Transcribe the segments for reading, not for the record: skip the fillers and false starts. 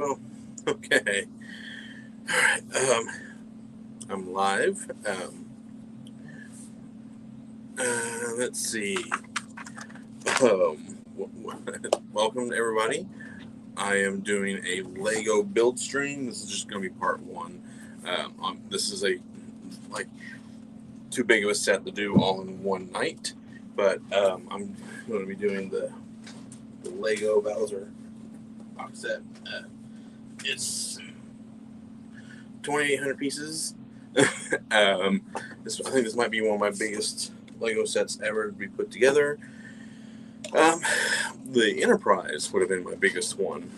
Well, okay. All right. I'm live. Let's see. Welcome to everybody. I am doing a Lego build stream. This is just going to be part one. This is like too big of a set to do all in one night, but I'm going to be doing the Lego Bowser box set. It's 2,800 pieces. I think this might be one of my biggest Lego sets ever to be put together. The Enterprise would have been my biggest one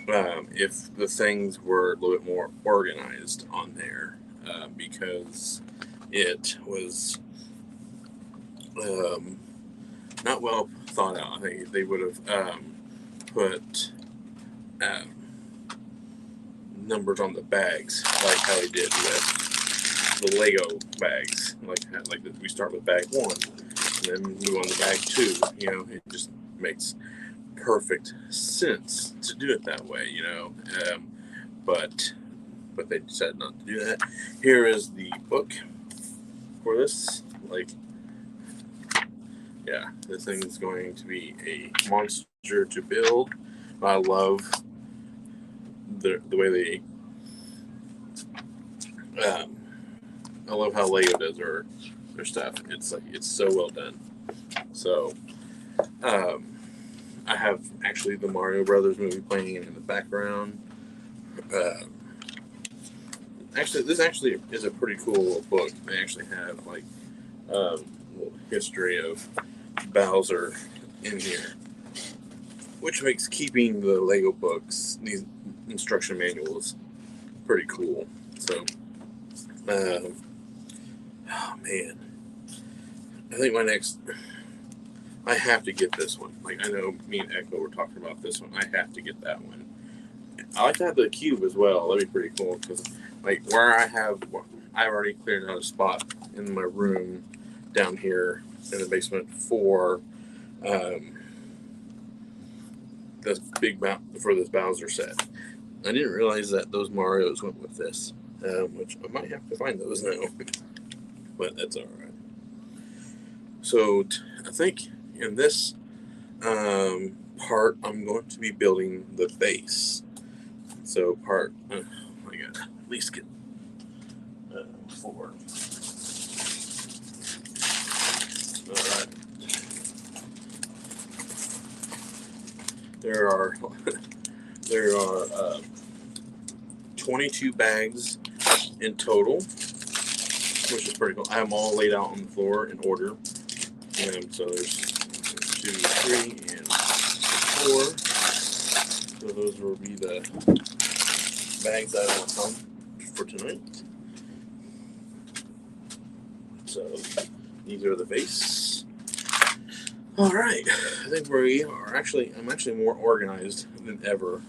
if the things were a little bit more organized on there, because it was not well thought out. I think they would have put numbers on the bags, like how they did with the Lego bags. Like we start with bag one, and then move on to bag two. It just makes perfect sense to do it that way. But they decided not to do that. Here is the book for this. This thing is going to be a monster to build. I love the way they. I love how Lego does their stuff. It's so well done. So, I have actually the Mario Brothers movie playing in the background. This actually is a pretty cool book. They actually have little history of Bowser in here, which makes keeping the Lego books, these instruction manuals, pretty cool. So, oh man, I think I have to get this one. I know me and Echo were talking about this one. I have to get that one. I like to have the cube as well. That'd be pretty cool because, where I've already cleared out a spot in my room down here in the basement for this this Bowser set. I didn't realize that those Marios went with this, which I might have to find those now, but that's all right. So I think in this part, I'm going to be building the base. So I gotta at least get 4. All right. There are 22 bags in total, which is pretty cool. I have them all laid out on the floor in order. And so there's 2, 3, and 4. So those will be the bags that I will come for tonight. So these are the base. All right, I think we are I'm actually more organized than ever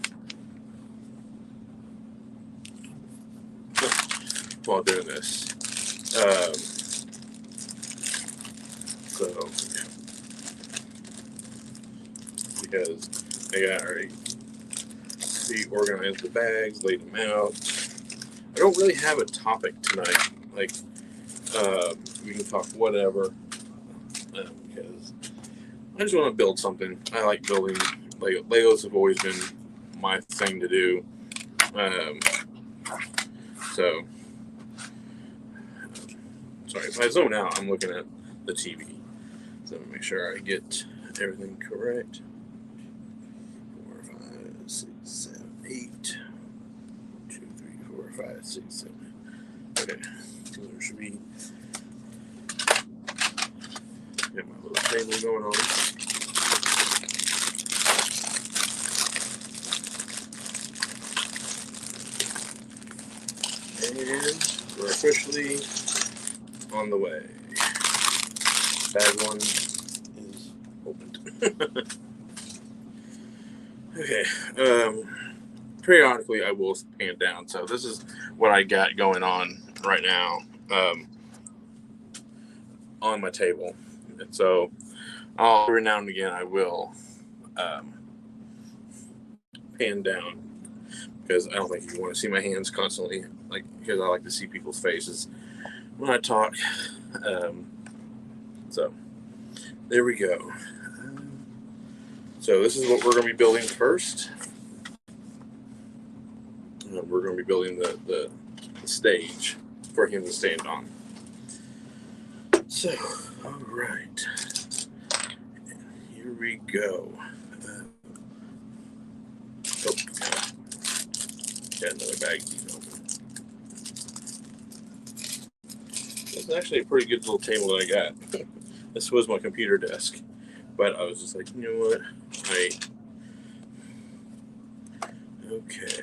while doing this. Because I got already organized the bags, laid them out. I don't really have a topic tonight. We can talk whatever. Because I just want to build something. I like building Lego. Legos have always been my thing to do. Sorry, if I zone out, I'm looking at the TV. So let me make sure I get everything correct. 4, 5, 6, 7, 8. 2, 3, 4, 5, 6, 7. Okay, so there should be. Got my little table going on. And we're officially on the way. Bag 1 is opened. Okay. Periodically, I will pan down. So this is what I got going on right now on my table. And so every now and again, I will pan down because I don't think you want to see my hands constantly, like, because I like to see people's faces when I talk. So there we go. So this is what we're going to be building first. We're going to be building the stage for him to stand on. So, all right, here we go. Got another bag to open. This is actually a pretty good little table that I got. This was my computer desk, but I was just like, you know what? Okay.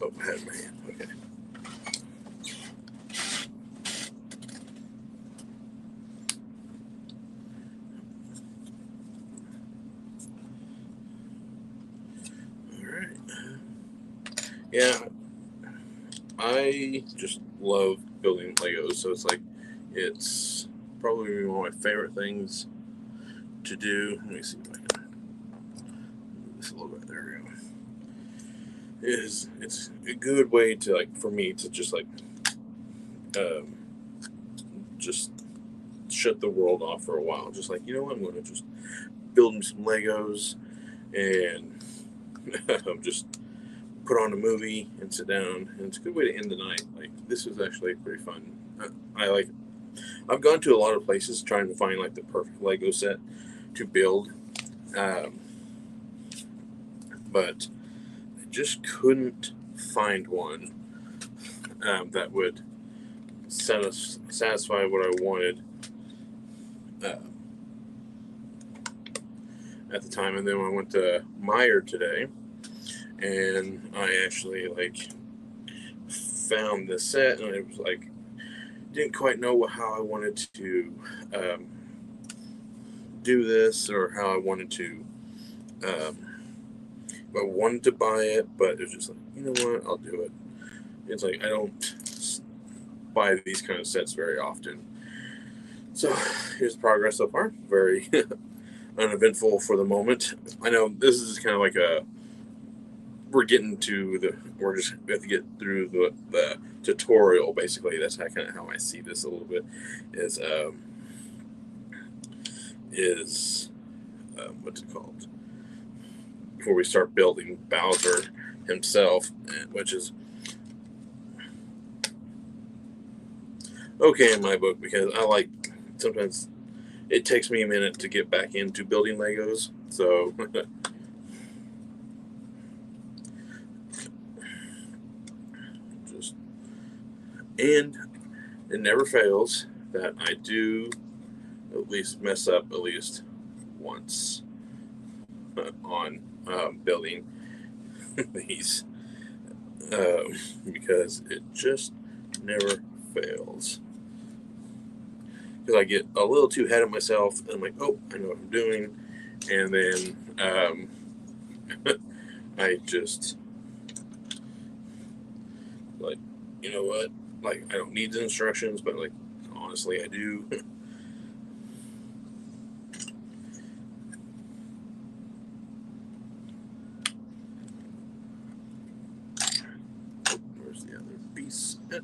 Oh, I had my hand. Okay. All right. Yeah, I just love building Legos, so it's probably one of my favorite things to do. Let me see if I can move this a little bit. There we go. It's a good way to, like, for me to just um, just shut the world off for a while. Just like, you know what, I'm going to just build me some Legos and just put on a movie and sit down. And it's a good way to end the night. Like, this is actually pretty fun. I've gone to a lot of places trying to find like the perfect Lego set to build, but I just couldn't find one that would satisfy what I wanted at the time. And then I went to Meijer today, and I actually found the set, and it was like, didn't quite know how I wanted to do this, or how I wanted to I wanted to buy it, but it was just like, you know what, I'll do it. It's like, I don't buy these kind of sets very often. So here's the progress so far. Very uneventful for the moment. I know this is kind of like we have to get through the tutorial, basically. That's kind of how I see this a little bit, is what's it called, before we start building Bowser himself, which is okay in my book, because sometimes it takes me a minute to get back into building Legos. So and it never fails that I do at least mess up at least once on building these, because it just never fails. Because I get a little too ahead of myself, and I'm like, oh, I know what I'm doing, and then I just, like, you know what, like, I don't need the instructions, but like, honestly, I do. Where's the other piece? There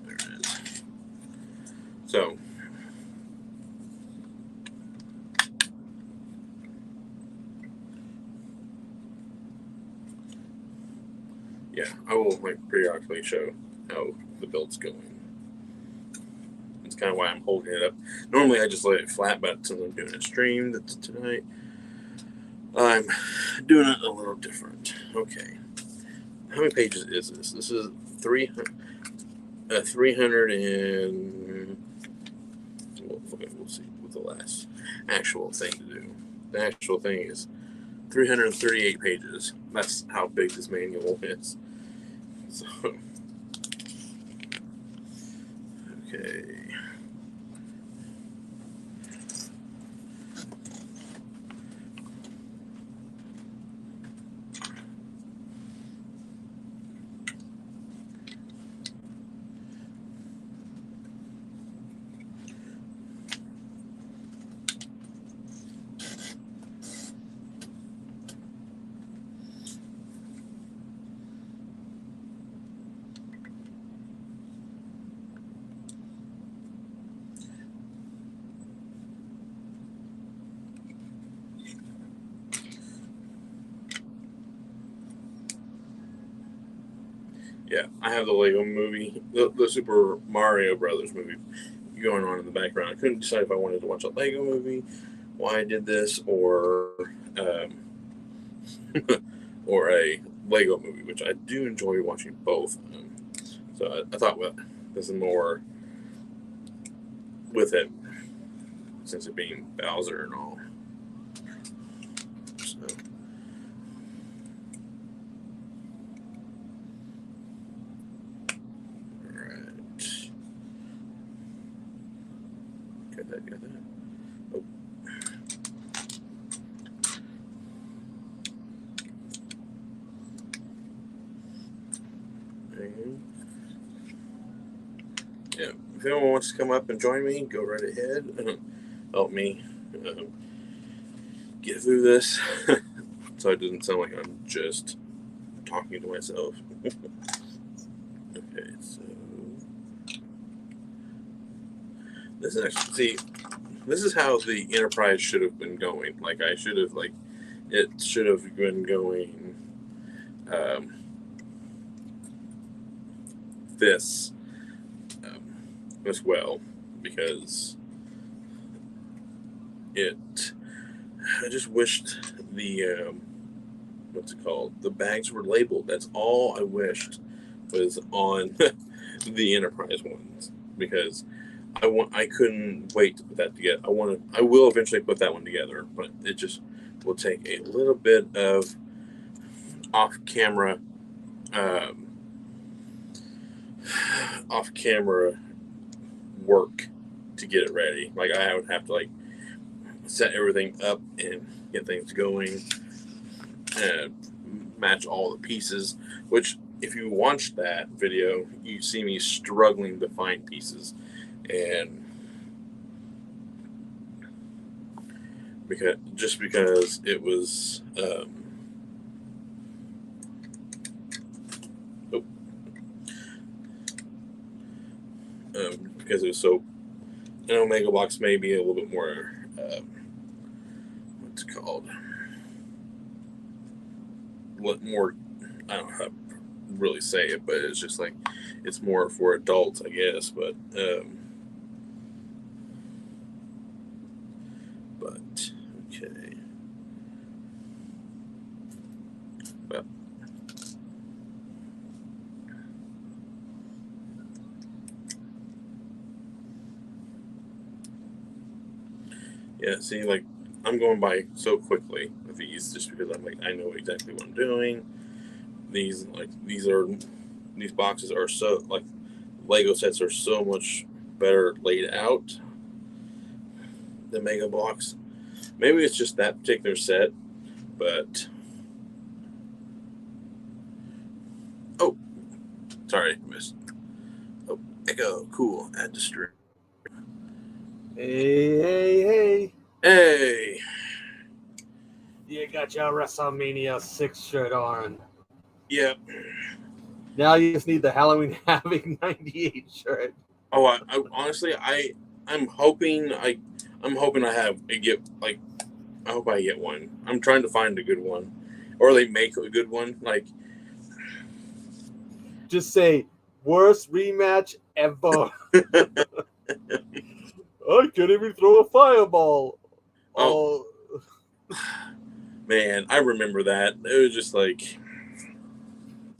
it is. So yeah, I will periodically show how the build's going. It's kind of why I'm holding it up. Normally I just let it flat, but since I'm doing a stream tonight, I'm doing it a little different. Okay, how many pages is this? This is 300 and we'll see what the last actual thing to do. The actual thing is 338 pages. That's how big this manual is. So, okay. Yeah, I have the Lego movie, the Super Mario Brothers movie going on in the background. I couldn't decide if I wanted to watch a Lego movie, why I did this, um, or a Lego movie, which I do enjoy watching both. So I thought, well, this is more with it, since it being Bowser and all. So, all right, got that, got that. Oh. And, yeah, if anyone wants to come up and join me, go right ahead. Help me get through this, so it doesn't sound like I'm just talking to myself. Okay, so this is actually, see, this is how the Enterprise should have been going. Like I should have, like, it should have been going um, this as well, because it. I just wished the what's it called? The bags were labeled. That's all I wished was on the Enterprise ones, because I couldn't wait to put that together. I will eventually put that one together, but it just will take a little bit of off camera um, off camera work to get it ready. Like I would have to like set everything up and get things going and match all the pieces, which if you watch that video, you see me struggling to find pieces, and because it was because it was so an Omega box may be a little bit more what's it called, what more, I don't know how to really say it, but it's just like it's more for adults, I guess. But okay, well, yeah. See, like I'm going by so quickly with these, just because I'm like I know exactly what I'm doing. These boxes are so like Lego sets are so much better laid out than Mega Bloks. Maybe it's just that particular set, but oh, sorry, miss. Oh, Echo, cool, add to stream. Hey. Hey, You got your WrestleMania 6 shirt on. yeah. Now you just need the Halloween Havoc 98 shirt. Oh, I honestly, I'm hoping I have I get like I hope I get one. I'm trying to find a good one, or they make a good one. Like, Just say, worst rematch ever. I can't even throw a fireball. oh man, I remember that. It was just like,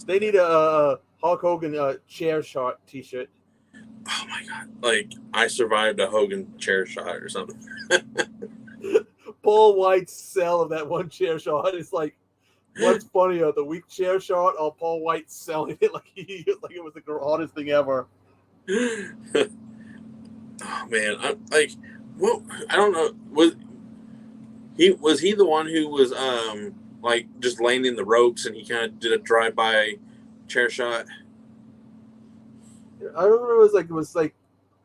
They need a Hulk Hogan chair shot t-shirt. oh my god, like I survived a Hogan chair shot or something. Paul White's sell of that one chair shot is like, what's funnier, the weak chair shot or Paul White selling it like it was the hottest thing ever? Oh man, I'm like, well, I don't know. Was he the one who was like just laying in the ropes and he kind of did a drive by chair shot? I remember it was like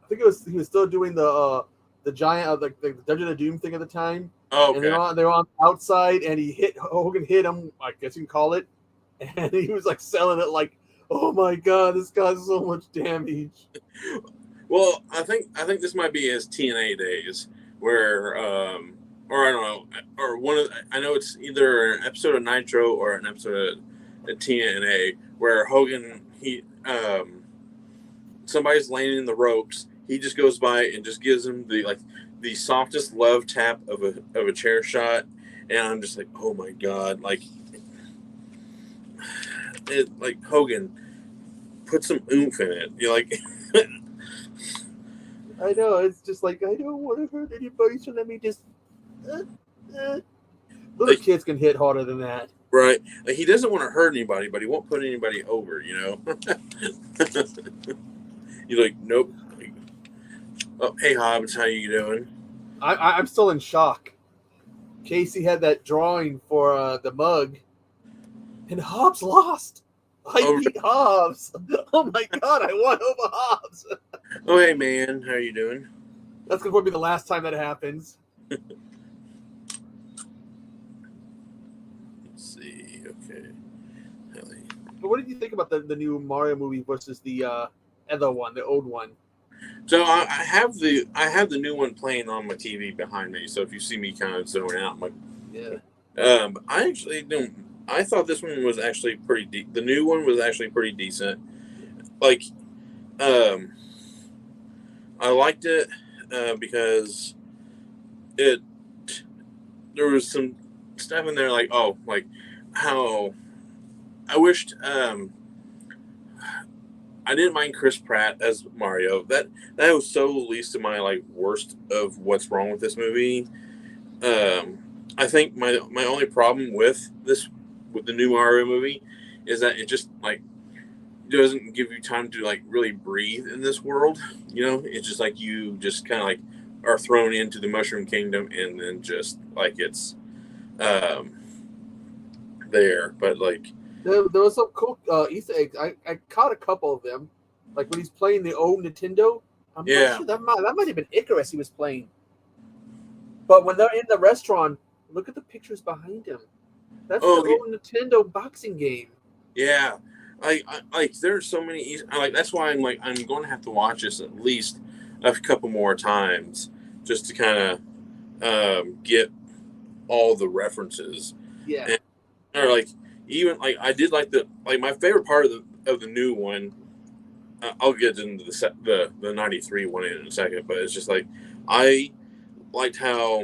I think he was still doing the giant like the Dungeon of Doom thing at the time. Oh, And okay. they were on outside and Hogan hit him, I guess you can call it. And he was like selling it like, oh my god, this guy's so much damage. Well, I think this might be his TNA days, where or I don't know, or one of I know it's either an episode of Nitro or an episode of TNA where Hogan he somebody's laying in the ropes. He just goes by and just gives him the softest love tap of a chair shot, and I'm just like, oh my god, like Hogan, put some oomph in it. You're like, I know, it's just like, I don't want to hurt anybody, so let me just. Little kids can hit harder than that. Right. Like, he doesn't want to hurt anybody, but he won't put anybody over, You're like, nope. Oh, hey, Hobbs, how you doing? I'm still in shock. Casey had that drawing for the mug, and Hobbs lost. I beat Hobbs. Oh my god, I won over Hobbs. Oh, hey, man, how you doing? That's going to be the last time that happens. Let's see. Okay. But what did you think about the new Mario movie versus the other one, the old one? So I have the new one playing on my TV behind me. So if you see me kind of zoning out, I'm like, yeah. I actually don't. I thought this one was actually pretty. The new one was actually pretty decent. Like, I liked it because there was some stuff in there like how I wished I didn't mind Chris Pratt as Mario. That was so least of my worst of what's wrong with this movie. I think my only problem with the new Mario movie is that it just doesn't give you time to really breathe in this world. It's just you just kind of are thrown into the Mushroom Kingdom and then just it's there. But there was some cool Easter eggs. I caught a couple of them. Like when he's playing the old Nintendo. I'm not sure that might have been Icarus he was playing. But when they're in the restaurant, look at the pictures behind him. That's the old Nintendo boxing game. Yeah. There's so many that's why I'm going to have to watch this at least a couple more times just to kind of get all the references. Yeah. Or even I did my favorite part of the new one. I'll get into the 93 one in a second, but it's just I liked how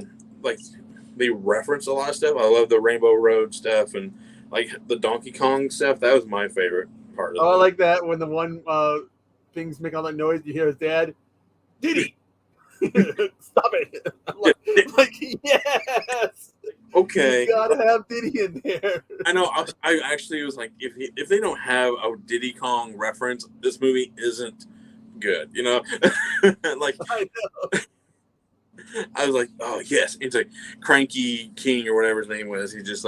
they reference a lot of stuff. I love the Rainbow Road stuff and the Donkey Kong stuff. That was my favorite part of it. I like that when the one things make all that noise. You hear his dad, Diddy, stop it! I'm like yes. Okay, you gotta have Diddy in there. I know. I actually was if they don't have a Diddy Kong reference, this movie isn't good. I know. I was like, oh yes, it's Cranky King or whatever his name was. He's just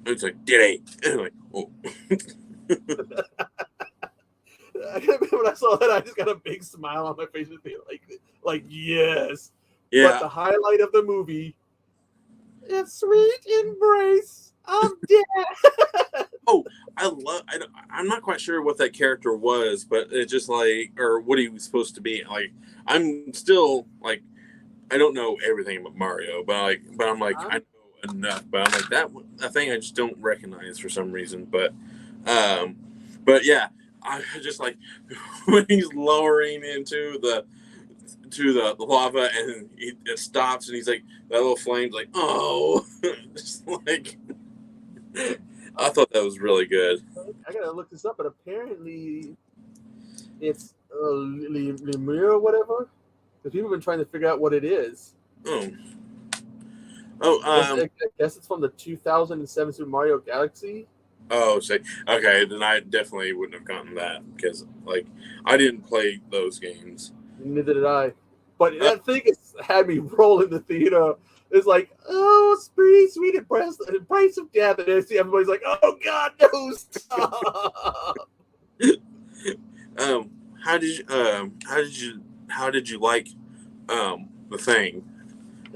it's Diddy. And I'm oh. I remember when I saw that, I just got a big smile on my face and feel like yes. Yeah. But the highlight of the movie. It's sweet embrace of death. Oh, I'm not quite sure what that character was, but it's just or what he was supposed to be. I'm still I don't know everything about Mario, but I'm I know enough. But I'm that thing I just don't recognize for some reason. But yeah, I just when he's lowering into the lava and it stops and he's that little flame's oh just I thought that was really good. I gotta look this up, but apparently it's Lemire or whatever, because people have been trying to figure out what it is. I guess it's from the 2007 Super Mario Galaxy. Oh, okay, then I definitely wouldn't have gotten that because I didn't play those games. Neither did I. But that thing had me roll in the theater. It's oh, sweet embrace of death. And everybody's oh God, no, stop. How did you like the Thing?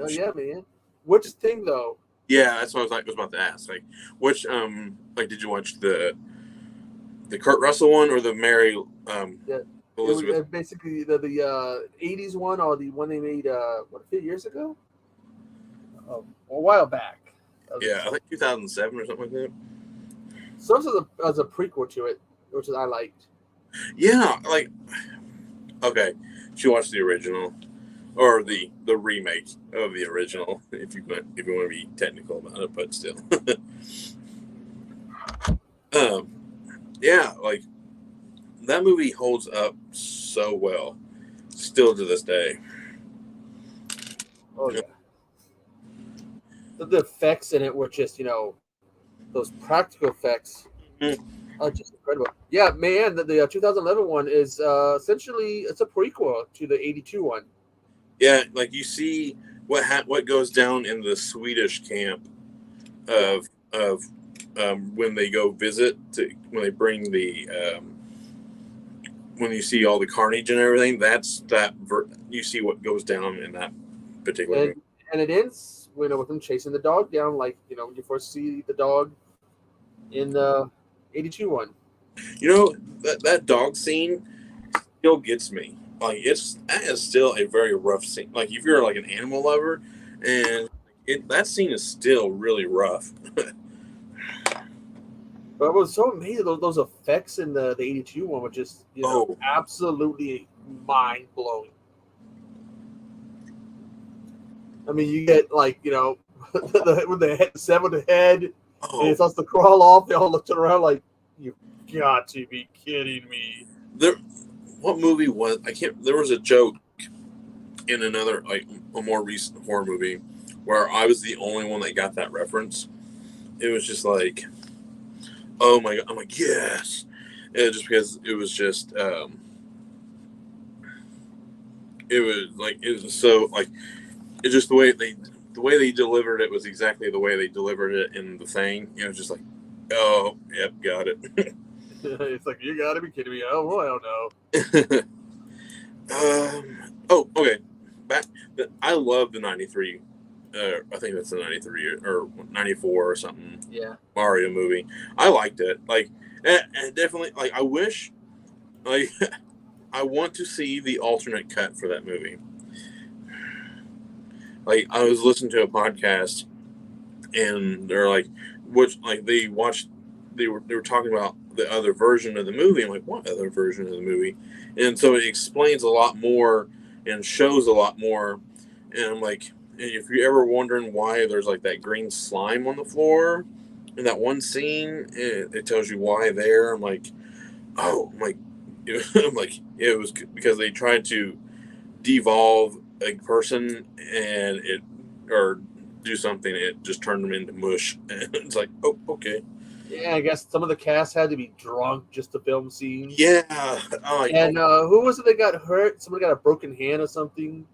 Oh yeah, man. Which thing though? Yeah, that's what I was about to ask. Which did you watch the Kurt Russell one or the Mary Elizabeth? It was basically the 80s one or the one they made a few years ago? A while back. Yeah, I think 2007 or something like that. So as a prequel to it. which I liked. Yeah, like okay, she watched the original or the remake of the original, if you want to be technical about it, but still. um, yeah, like that movie holds up so well, still to this day. Oh yeah, the effects in it were just those practical effects Mhm. are just incredible. Yeah, man, the 2011 one is essentially it's a prequel to the 82 one. Yeah, like you see what goes down in the Swedish camp Yeah, of when they go visit when they bring the when you see all the carnage and everything. You see what goes down in that particular and movie. and it ends with him chasing the dog down, like when you first see the dog in the 82 one. You know that dog scene still gets me. Like that is still a very rough scene. Like if you're like an animal lover, and that scene is still really rough. But it was so amazing. Those effects in the 82 one were just Oh, absolutely mind blowing. I mean, you get like when they sever the head and it oh, starts to crawl off, they all looked around like, "You got to be kidding me!" there. What movie was I can't? There was a joke in another like a more recent horror movie where I was the only one that got that reference. It was just like, oh my god! I'm like, yes, just because it was just it was so like it's just the way they delivered it was exactly the way they delivered it in The Thing. Just like, oh, yep, got it. It's like, you got to be kidding me! Oh, well, I don't know. Oh, okay. Back, I love the '93. I think that's the '93 or '94 or something. Yeah, Mario movie. I liked it. Like, and definitely. Like, I wish. Like, I want to see the alternate cut for that movie. Like, I was listening to a podcast, and they're like, which like they watched. They were talking about the other version of the movie. I'm like, what other version of the movie? And so it explains a lot more and shows a lot more. And I'm like, if you're ever wondering why there's like that green slime on the floor in that one scene, it tells you why there. I'm like, oh, I'm like, I'm like, it was because they tried to devolve a person and or do something. It just turned them into mush. And it's like, oh, okay. yeah. I guess some of the cast had to be drunk just to film scenes. Yeah. Oh, And who was it that got hurt? Somebody got a broken hand or something.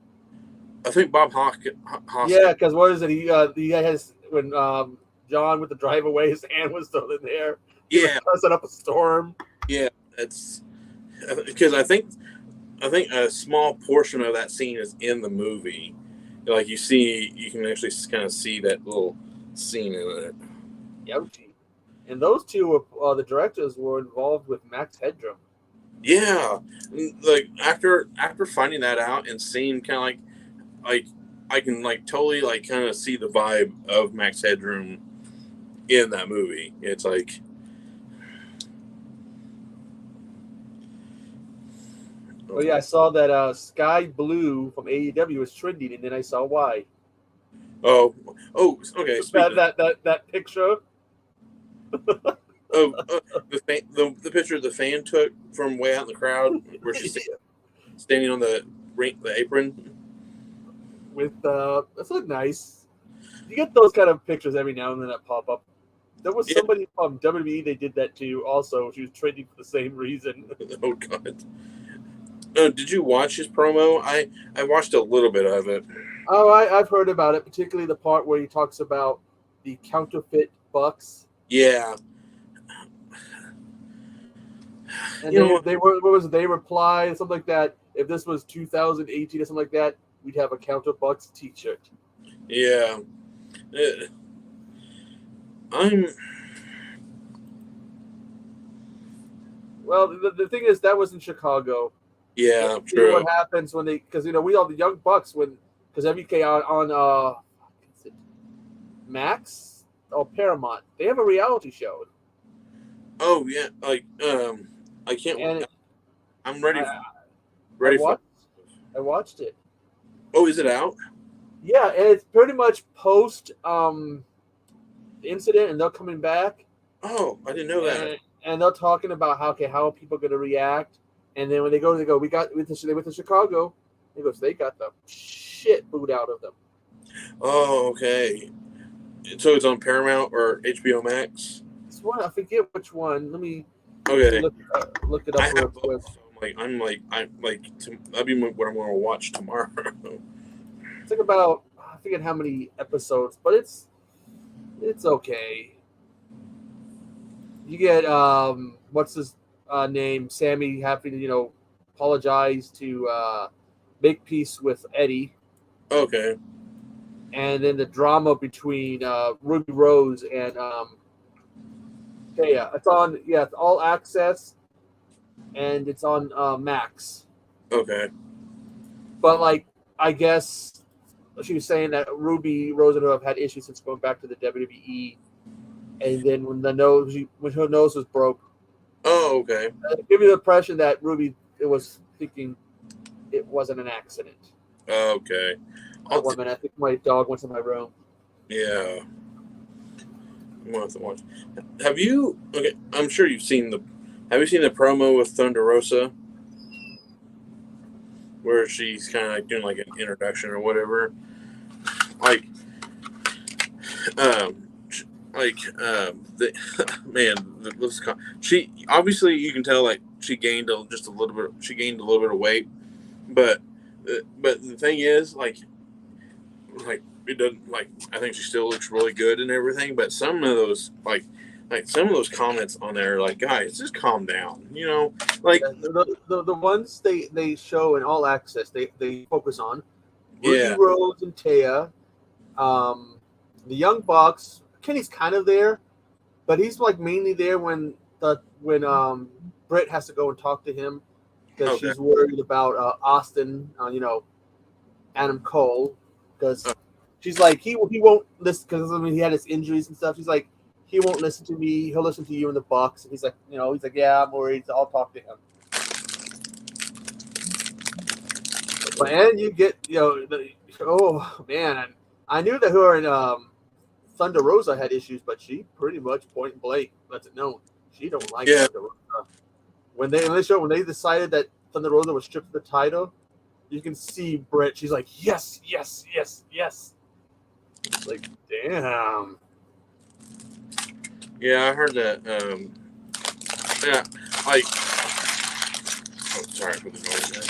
I think Bob Hoskins. Yeah, because what is it? He has when John with the drive away, his hand was still in there. He was Yeah. cussing up a storm. Yeah. It's because I think a small portion of that scene is in the movie. Like you can actually kind of see that little scene in it. Yowchi. And those two were the directors were involved with Max Headroom. Yeah, like after finding that out and seeing kind of like I can like totally like kind of see the vibe of Max Headroom in that movie. It's like, Oh yeah, I saw that Sky Blue from AEW was trending, and then I saw why. oh, okay. Speaking That picture. of the picture the fan took from way out in the crowd where she's standing on the apron. With that's look nice. You get those kind of pictures every now and then that pop up. There was Yeah. somebody from WWE they did that to also. She was trending for the same reason. Oh god. Did you watch his promo? I watched a little bit of it. Oh, I've heard about it, particularly the part where he talks about the counterfeit bucks. Yeah. And You know, they were what was it? They replied something like that. If this was 2018 or something like that, we'd have a counter bucks T-shirt. yeah. I'm Well, the thing is that was in Chicago. yeah, Let's see true. what happens when they because we all the young bucks because MK on Max or Paramount they have a reality show. Oh yeah, I can't. and I'm ready. I I Ready for. watched it. Oh, is it out? Yeah, and it's pretty much post the incident, and they're coming back, Oh, I didn't know that. and they're talking about how are people going to react, and then when they go, they went to Chicago. They goes, they got the shit booed out of them. Oh, okay. So it's on Paramount or HBO Max. It's one I forget which one. Let me Okay, look it I up real have quick. both. So that'd be what I'm going to watch tomorrow. It's like about I forget how many episodes, but it's okay. You get what's his name, Sammy, having to apologize to make peace with Eddie, Okay. and then the drama between Ruby Rose and Taya. It's on, yeah, it's all access, and it's on Max. Okay. But like, I guess she was saying that Ruby Rose and her have had issues since going back to the WWE, and then when her nose was broke, Oh, okay. it gave me the impression that Ruby it was thinking it wasn't an accident. Okay. Oh, 1 minute, I think my dog went to my room. Yeah. I'm gonna have to watch. Have you? Okay, I'm sure you've seen the. Have you seen the promo with Thunder Rosa, where she's kind of like doing like an introduction or whatever? Like, um, the man, she obviously you can tell like she gained just a little bit. She gained a little bit of weight, but but the thing is like it doesn't like I think she still looks really good and everything, but some of those like some of those comments on there like guys just calm down, like Yeah, the ones they show in all access, they focus on Ruby yeah, Rose and Taya, the Young Bucks. Kenny's kind of there, but he's like mainly there when Britt has to go and talk to him because okay, she's worried about Austin, Adam Cole, because she's like he won't listen because I mean he had his injuries and stuff. She's like he won't listen to me. He'll listen to you in the Bucks. And he's like yeah, I'm worried. So I'll talk to him. But and you get oh man, I knew that her and Thunder Rosa had issues, but she pretty much point blank lets it known she don't like yeah, Thunder Rosa. When they decided that Thunder Rosa was stripped of the title, you can see Britt. She's like, yes, yes, yes, yes. It's like, damn. yeah, I heard that. Yeah, like oh sorry for the noise,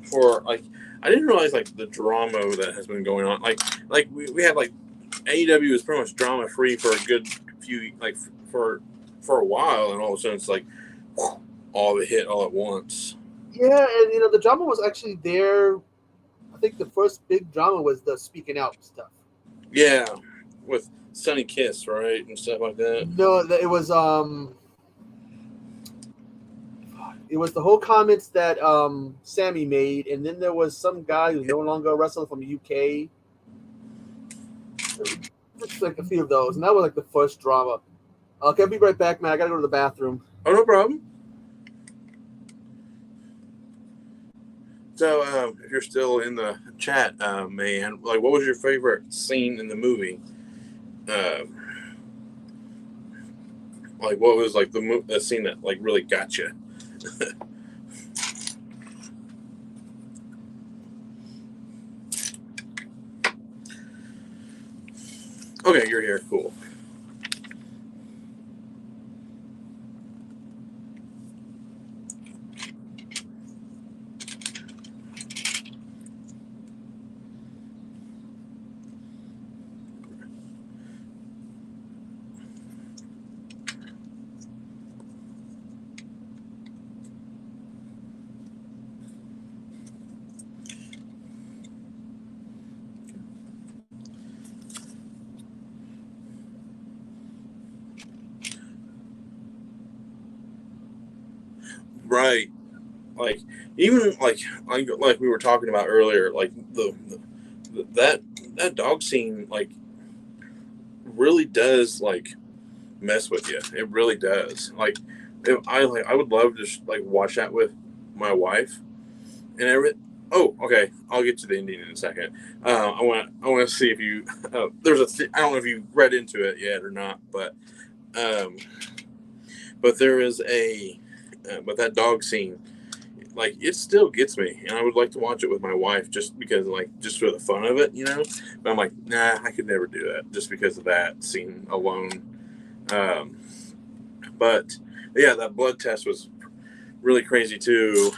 for like I didn't realize like the drama that has been going on. Like we had like AEW is pretty much drama free for a good few like for a while, and all of a sudden it's like all the hit all at once. Yeah, and the drama was actually there. I think the first big drama was the speaking out stuff. Yeah, with Sunny Kiss, right, and stuff like that. No, it was the whole comments that Sammy made, and then there was some guy who's no longer a wrestler from the UK. Just like a few of those, and that was like the first drama. Okay, I'll be right back, man. I gotta go to the bathroom. Oh, no problem. So, if you're still in the chat, man, like, what was your favorite scene in the movie? Like, what was like the scene that like really got you? Okay, you're here. Cool. Right. Like even like we were talking about earlier, like that dog scene like really does like mess with you. It really does. Like, if I would love to like watch that with my wife and everything. Oh, okay. I'll get to the ending in a second. I want to see if you I don't know if you read into it yet or not, um, but there is but that dog scene, like it still gets me, and I would like to watch it with my wife just because, like, just for the fun of it, you know. But I'm like, nah, I could never do that just because of that scene alone. Um, but yeah, that blood test was really crazy too.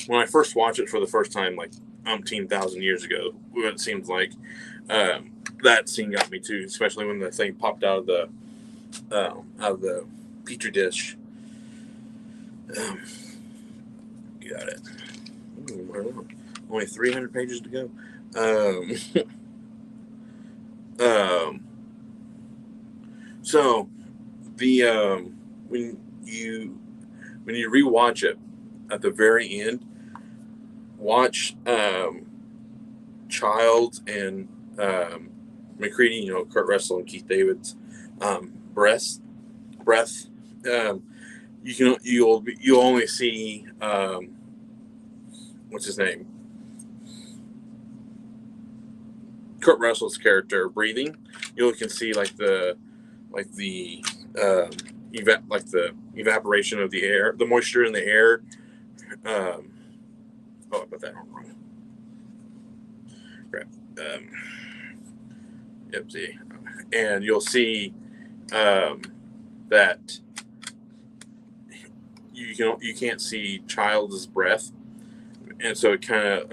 When I first watched it for the first time, like 10,000 years ago, it seems like that scene got me too, especially when the thing popped out of the petri dish. Got it. Ooh, only 300 pages to go. Um, so the when you rewatch it at the very end, watch Childs and McCready, you know, Kurt Russell and Keith David's breath. Um, you'll only see what's his name, Kurt Russell's character breathing. You can see like the evaporation of the air, the moisture in the air. I put that on wrong. Crap. Yep. See, and you'll see that you can't see Child's breath, and so it kind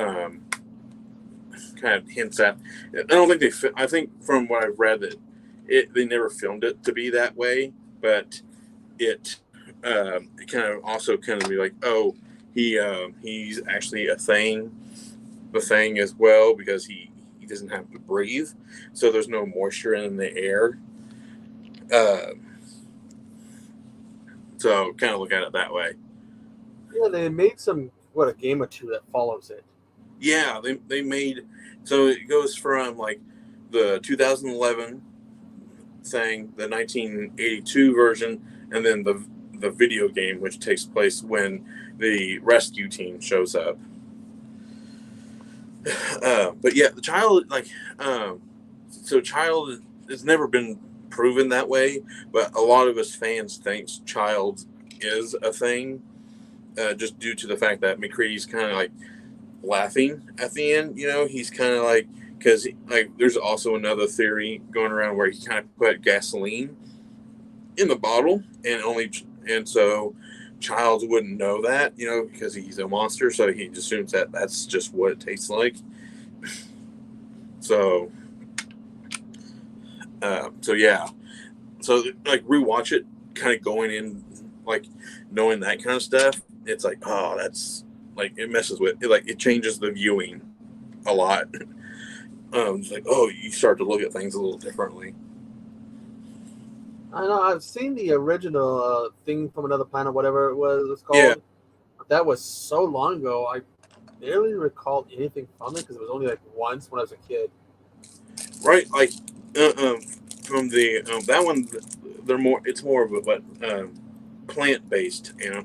of hints at. I don't think I think from what I've read that they never filmed it to be that way, but it kind of also kind of be like, oh, he's actually the thing as well, because he doesn't have to breathe, so there's no moisture in the air. So kind of look at it that way. Yeah, they made a game or two that follows it. Yeah, they made, so it goes from like the 2011 thing, the 1982 version, and then the video game, which takes place when the rescue team shows up. But yeah, the Child, so Child has never been proven that way, but a lot of us fans think Child is a thing, just due to the fact that McCready's kind of like laughing at the end. You know, he's kind of like, because like there's also another theory going around where he kind of put gasoline in the bottle, and so Childs wouldn't know that, you know, because he's a monster, so he assumes that that's just what it tastes like. So yeah, so like rewatch it, kind of going in like knowing that kind of stuff. It's like, oh, that's like, it messes with it, like it changes the viewing a lot. It's like, oh, you start to look at things a little differently. I know I've seen the original thing from another planet, whatever it was called. Yeah. That was so long ago. I barely recall anything from it because it was only like once when I was a kid. Right, like from the that one, they're more. It's more of a plant based, you know,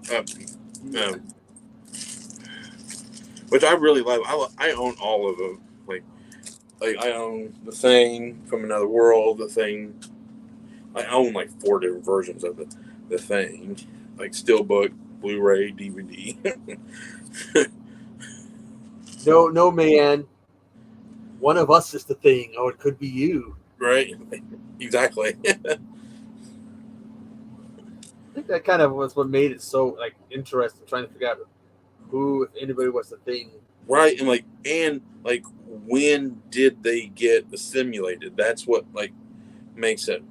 which I really love. I own all of them. Like I own The Thing, From Another World, The Thing. I own like 4 different versions of the Thing, like Steelbook, Blu-ray, DVD. No, man. One of us is the Thing, or it could be you. Right, exactly. I think that kind of was what made it so like interesting, trying to figure out who, if anybody, was the Thing. Right, and when did they get assimilated? That's what like makes it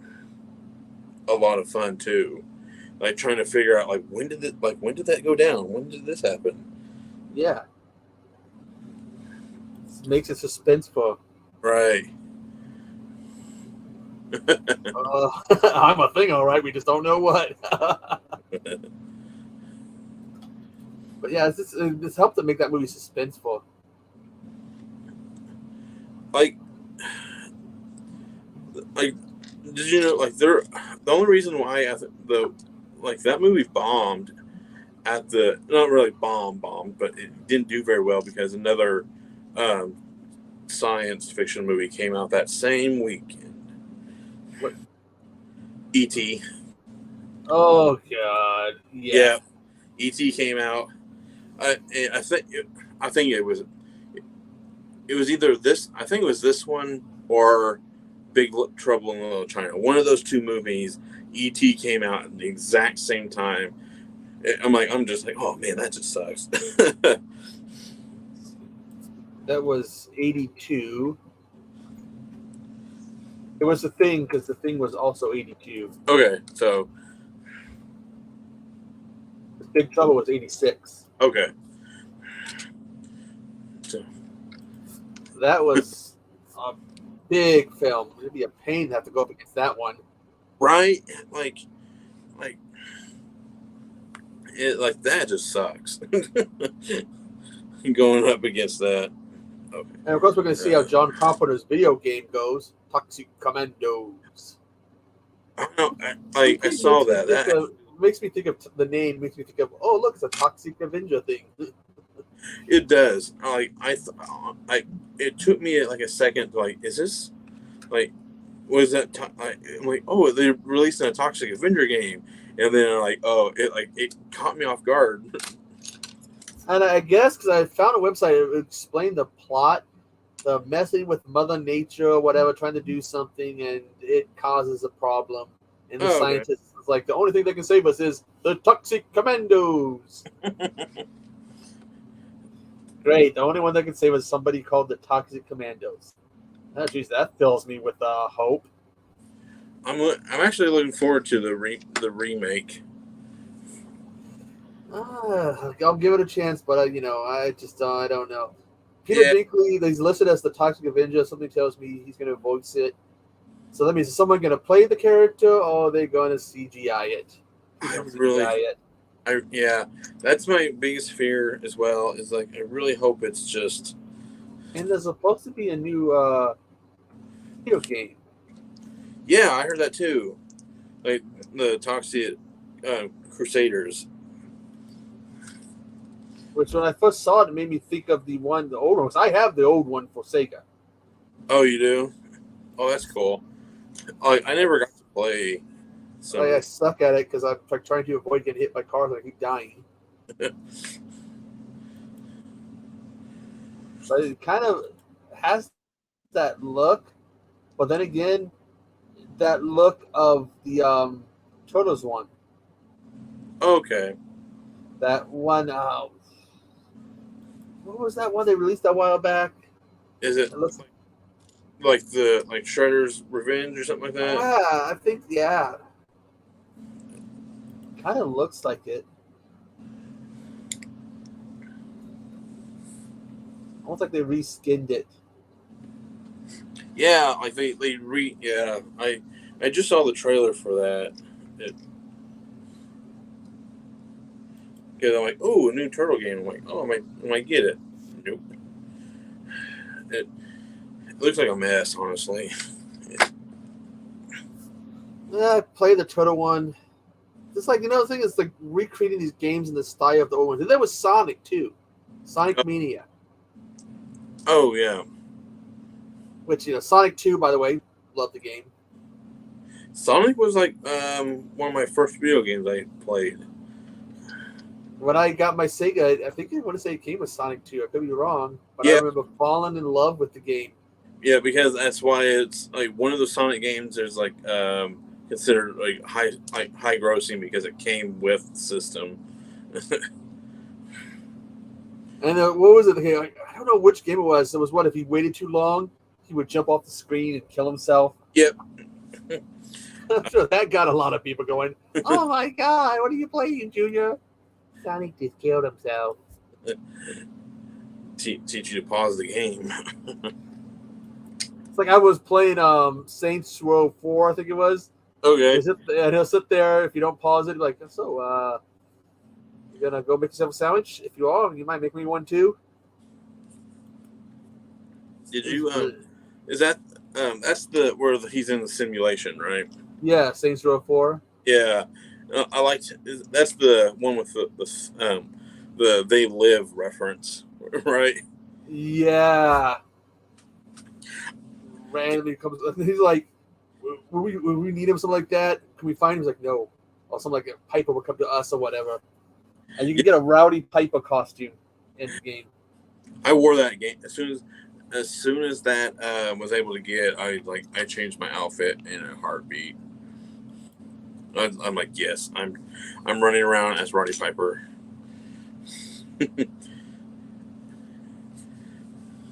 a lot of fun too. Like trying to figure out like when did that go down? When did this happen? Yeah, it makes it suspenseful. Right. I'm a Thing, all right. We just don't know what. But yeah, this helped to make that movie suspenseful. Like like, did you know like the only reason why that movie bombed at the not really bombed, but it didn't do very well because another um, science fiction movie came out that same weekend. What? E.T. Oh God, Yeah, yeah. E.T. came out. I I think it was either this. I think it was this one or Big Trouble in Little China. One of those two movies. E.T. came out at the exact same time. I'm just like, oh man, that just sucks. That was 82. It was The Thing because The Thing was also 82. Okay, so Big Trouble was 86. okay, so That was a big film. It'd be a pain to have to go up against that one. right, like that just sucks. Going up against that. Okay. And of course, we're going to see how John Carpenter's video game goes. Toxic Commandos. I don't know. I saw that. Makes me think of the name. Makes me think of, oh look, it's a Toxic Avenger thing. It does. It took me like a second. Like, is this like, was that? I'm like, oh, they're releasing a Toxic Avenger game, and then like, oh, it caught me off guard. And I guess because I found a website that explained the plot, the messing with Mother Nature or whatever, trying to do something, and it causes a problem. And the scientist is like, the only thing that can save us is the Toxic Commandos. Great. The only one that can save us is somebody called the Toxic Commandos. Oh, geez, that fills me with hope. I'm actually looking forward to the remake. I'll give it a chance, but I don't know. Peter Dinkley, he's listed as the Toxic Avenger. Something tells me he's going to voice it. So that means is someone going to play the character, or are they going to CGI it? Yeah, that's my biggest fear as well. Is like I really hope it's just. And there's supposed to be a new video game. Yeah, I heard that too. Like the Toxic Crusaders. Which when I first saw it, it made me think of the old one. I have the old one for Sega. Oh, you do? Oh, that's cool. I never got to play. So I suck at it because I'm trying to avoid getting hit by cars and I keep dying. So it kind of has that look, but then again, that look of the Turtles one. Okay. That one. What was that one they released a while back? Is it like Shredder's Revenge or something like that? Yeah, I think kind of looks like it. Almost like they reskinned it. Yeah, like I just saw the trailer for that. I'm like, oh, a new turtle game. I'm like, oh, I might get it. Nope. It looks like a mess, honestly. Yeah, I played the turtle one. It's like, the thing is like recreating these games in the style of the old ones. And there was Sonic too. Sonic Mania. Oh yeah. Which, Sonic 2, by the way, love the game. Sonic was like one of my first video games I played. When I got my Sega, I think I want to say it came with Sonic 2. I could be wrong, but yeah. I remember falling in love with the game. Yeah, because that's why it's like one of the Sonic games. There's like considered like high grossing because it came with the system. And what was it? I don't know which game it was. It was what if he waited too long, he would jump off the screen and kill himself. Yep. I'm sure that got a lot of people going, oh my God, what are you playing, Junior? Sonic just killed himself. Teach you to pause the game. It's like I was playing Saints Row 4, I think it was. Okay. And he'll sit there if you don't pause it, like, so, you gonna go make yourself a sandwich? If you are, you might make me one too. Did you? Is that That's where he's in the simulation, right? Yeah, Saints Row 4. Yeah, I liked. That's the one with the They Live reference, right? Yeah. Randomly comes. He's like, when we need him, something like that. Can we find him? He's like, no. Or something like that. Piper will come to us or whatever. And you can get a Rowdy Piper costume in the game. I wore that game as soon as that was able to get. I changed my outfit in a heartbeat. I'm like, yes, I'm running around as Roddy Piper.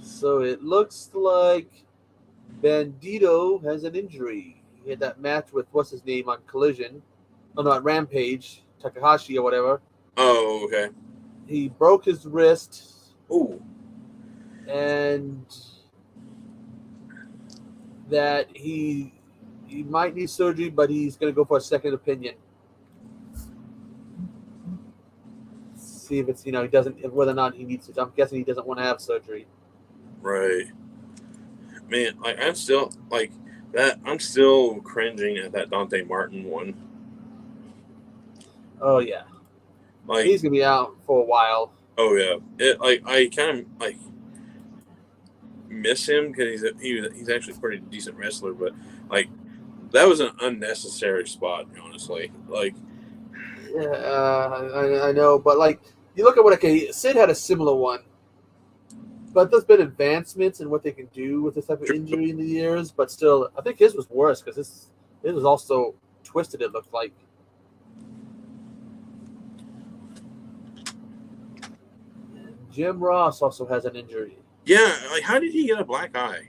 So it looks like Bandito has an injury. He had that match with what's his name on Collision. Oh no, at Rampage, Takahashi or whatever. Oh, okay. He broke his wrist. Ooh. And that he might need surgery, but he's going to go for a second opinion. See if it's, he doesn't, whether or not he needs it. I'm guessing he doesn't want to have surgery. Right. Man, I'm still that. I'm still cringing at that Dante Martin one. Oh yeah, he's gonna be out for a while. Oh yeah, I kind of miss him because he's actually a pretty decent wrestler, but that was an unnecessary spot, honestly. Yeah, I know, but you look at Sid had a similar one. But there's been advancements in what they can do with this type of injury in the years, but still, I think his was worse because his was also twisted, it looked like. Jim Ross also has an injury. Yeah, how did he get a black eye?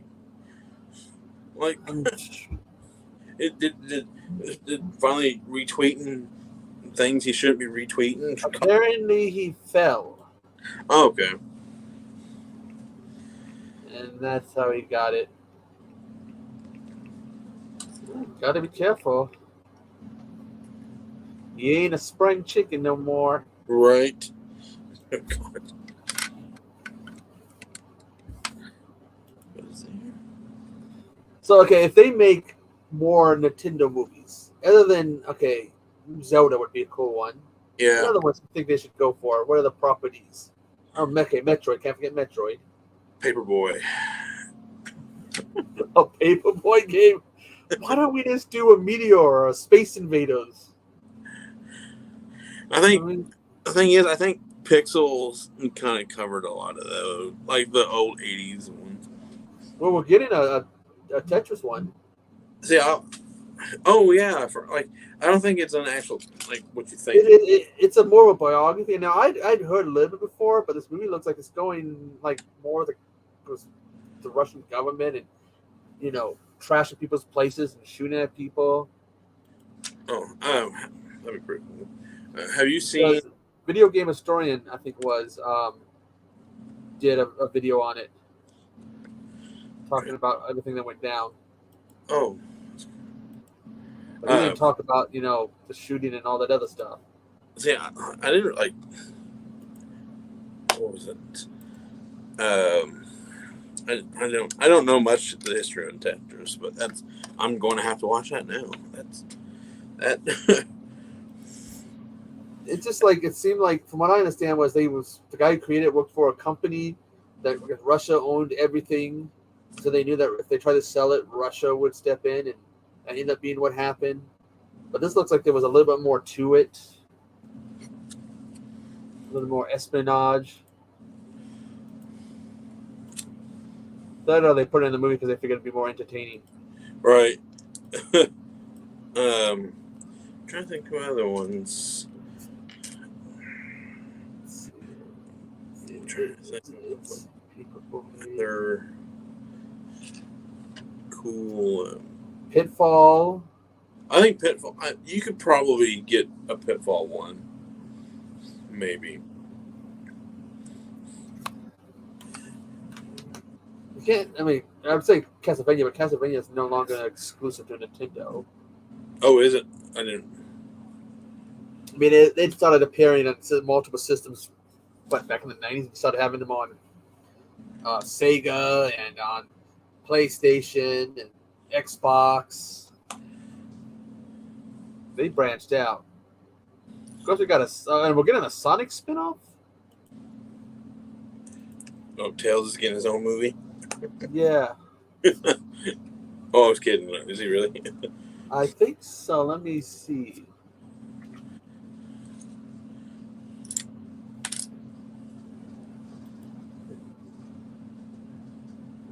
It did finally retweeting things he shouldn't be retweeting. Apparently, he fell. Oh, okay. And that's how he got it. Gotta be careful. He ain't a spring chicken no more. Right. Oh, God. What is there? So, if they make more Nintendo movies, other than, Zelda would be a cool one. Yeah. What other ones do you think they should go for? What are the properties? Oh, Metroid. Can't forget Metroid. Paperboy. A Paperboy game. Why don't we just do a Meteor or a Space Invaders? I think the thing is, I think Pixels kind of covered a lot of those, like the old '80s ones. Well, we're getting a Tetris one. See, oh yeah, I don't think it's an actual what you think. It's a more of a biography. Now I'd heard a little bit before, but this movie looks like it's going more the Russian government and trashing people's places and shooting at people. Oh, that'd be pretty cool. Have you seen? Video Game Historian, I think did a video on it, talking about everything that went down. Oh. But he didn't talk about the shooting and all that other stuff. See, I didn't what was it? I don't know much of the history of Tetris, but I'm going to have to watch that now. That. It's just it seemed like, from what I understand, was the guy who created it worked for a company that Russia owned everything, so they knew that if they tried to sell it, Russia would step in, and that ended up being what happened. But this looks like there was a little bit more to it, a little more espionage. I know they put it in the movie because they figured it'd be more entertaining. Right. I'm trying to think of other ones. They're cool. Pitfall. I think Pitfall. You could probably get a Pitfall one, maybe. You can't. I mean, I would say Castlevania, but Castlevania is no longer exclusive to Nintendo. Oh, is it? I didn't. I mean, it started appearing on multiple systems. Back in the 90s, we started having them on Sega and on PlayStation and Xbox. They branched out. Of course, we got and we're getting a Sonic spinoff. Oh, Tails is getting his own movie. Yeah, Oh, I was kidding. Is he really? I think so. Let me see.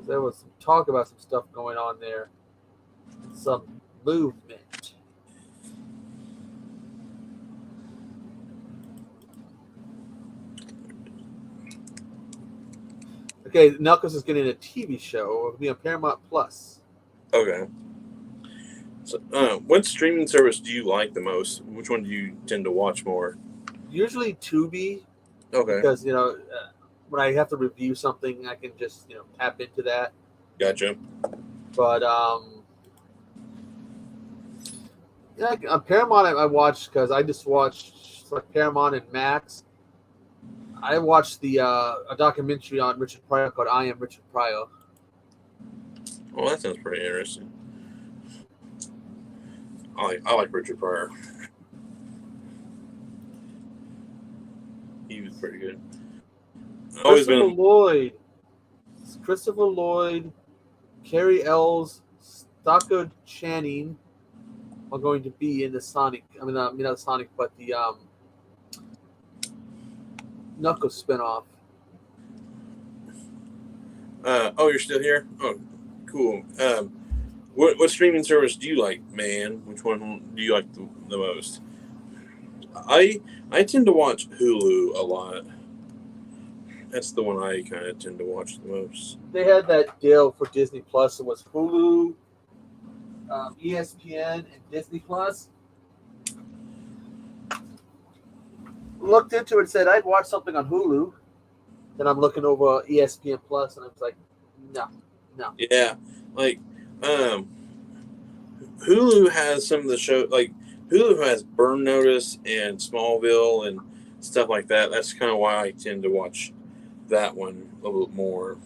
There was some talk about some stuff going on there. Some movement. Okay, Knuckles is getting a TV show. It'll be on Paramount Plus. Okay. So, what streaming service do you like the most? Which one do you tend to watch more? Usually Tubi, Okay, because when I have to review something, I can just tap into that. gotcha. But yeah, on Paramount I watched because I just watched like Paramount and Max. I watched a documentary on Richard Pryor called "I Am Richard Pryor." Well, that sounds pretty interesting. I like Richard Pryor. He was pretty good. Christopher Lloyd, Carrie Ells, Stockard Channing are going to be in the Sonic. I mean, not Sonic, but the Knuckles spinoff. Oh, you're still here? Oh, cool. What streaming service do you like, man? Which one do you like the most? I tend to watch Hulu a lot. That's the one I kind of tend to watch the most. They had that deal for Disney Plus. It was Hulu, ESPN, and Disney Plus. Looked into it and said I'd watch something on Hulu. Then I'm looking over ESPN Plus, and I was like, no. Yeah, like Hulu has some of the show. Like Hulu has Burn Notice and Smallville and stuff like that. That's kind of why I tend to watch that one a little bit more.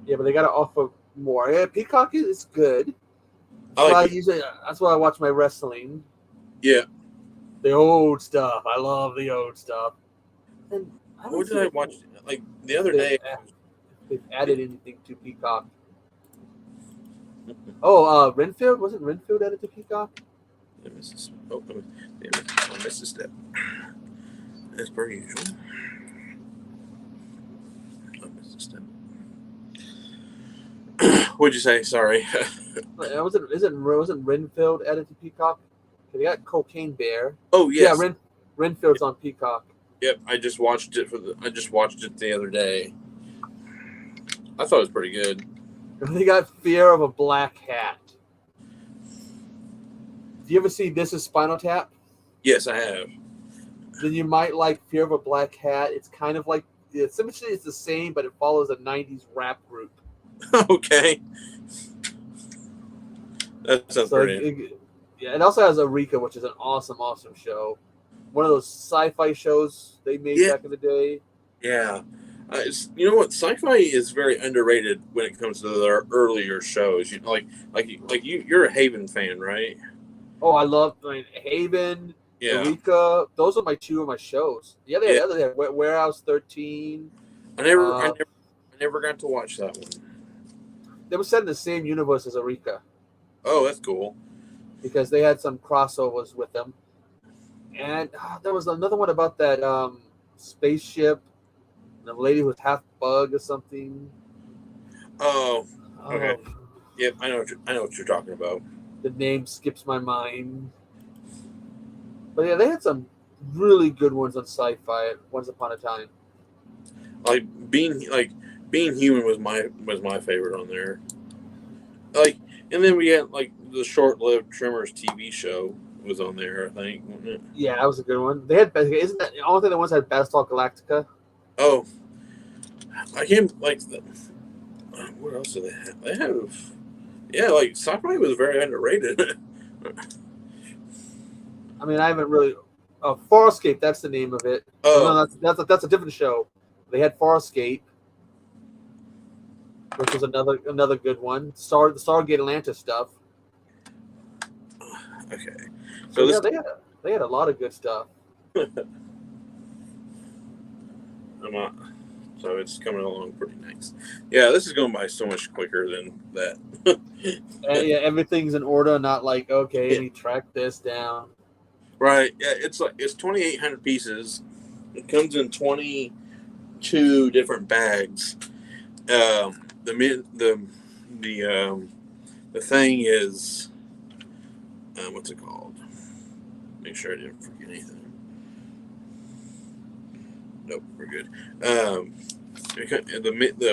Yeah, but they got to offer more. Yeah, Peacock is good. That's why I watch my wrestling. Yeah. The old stuff. I love the old stuff. And what did I watch? Like the other day, they've added anything to Peacock. Oh, Renfield? Wasn't Renfield added to Peacock? I missed a step. As per usual. I missed a step. What'd you say? Sorry. Wasn't Renfield added to Peacock? They got Cocaine Bear. Oh yes. Yeah, Renfield's on Peacock. Yep, I just watched it the other day. I thought it was pretty good. They got Fear of a Black Hat. Do you ever see This Is Spinal Tap? Yes, I have. Then you might like Fear of a Black Hat. It's kind of like essentially it's the same, but it follows a '90s rap group. Okay. That sounds pretty. Yeah, it also has Eureka, which is an awesome show. One of those sci-fi shows they made back in the day. Yeah. You know what? Sci-fi is very underrated when it comes to their earlier shows. You're a Haven fan, right? Oh, I love Haven, Eureka. Those are two of my shows. The other Warehouse 13. I never got to watch that one. They were set in the same universe as Eureka. Oh, that's cool. Because they had some crossovers with them. And there was another one about that spaceship. The lady was half bug or something. Oh, okay. Yep, I know what you're talking about. The name skips my mind. But yeah, they had some really good ones on sci-fi once upon a time. Being Human was my favorite on there. And then we had the short-lived Tremors TV show was on there, I think, wasn't it? Yeah, that was a good one. They had isn't that the only thing the ones that had Battlestar Galactica? Oh, I can't what else do they have? They have, sci-fi was very underrated. I mean, I haven't really. Farscape, that's the name of it. Oh, no, that's a different show. They had Farscape. which is another good one. The Stargate Atlantis stuff. Okay. So yeah, they had a lot of good stuff. So it's coming along pretty nice. Yeah, this is going by so much quicker than that. And yeah, everything's in order, not like, okay, let me track this down. Right. Yeah, it's 2,800 pieces. It comes in 22 different bags. The thing is, what's it called? Make sure I didn't forget anything. Nope, we're good. The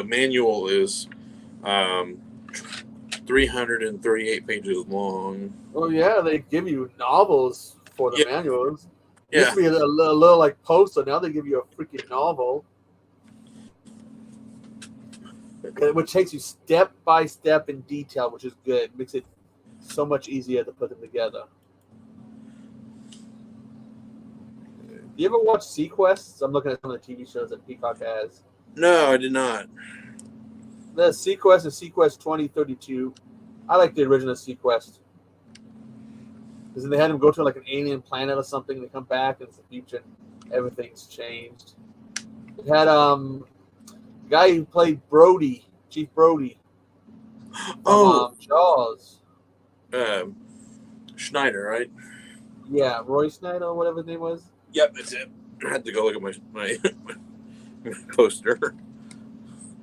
manual is 338 pages long. Oh yeah, they give you novels for the manuals. It used to be a little like poster. Now they give you a freaking novel, which takes you step by step in detail, which is good. It makes it so much easier to put them together. Do you ever watch Sequest? I'm looking at some of the TV shows that Peacock has. No, I did not. The Sequest is Sequest 2032. I like the original Sequest. Because then they had him go to like an alien planet or something. They come back and it's the future and everything's changed. It had a guy who played Brody, Chief Brody. From, Jaws. Schneider, right? Yeah, Roy Schneider or whatever his name was. Yep, that's it. I had to go look at my poster.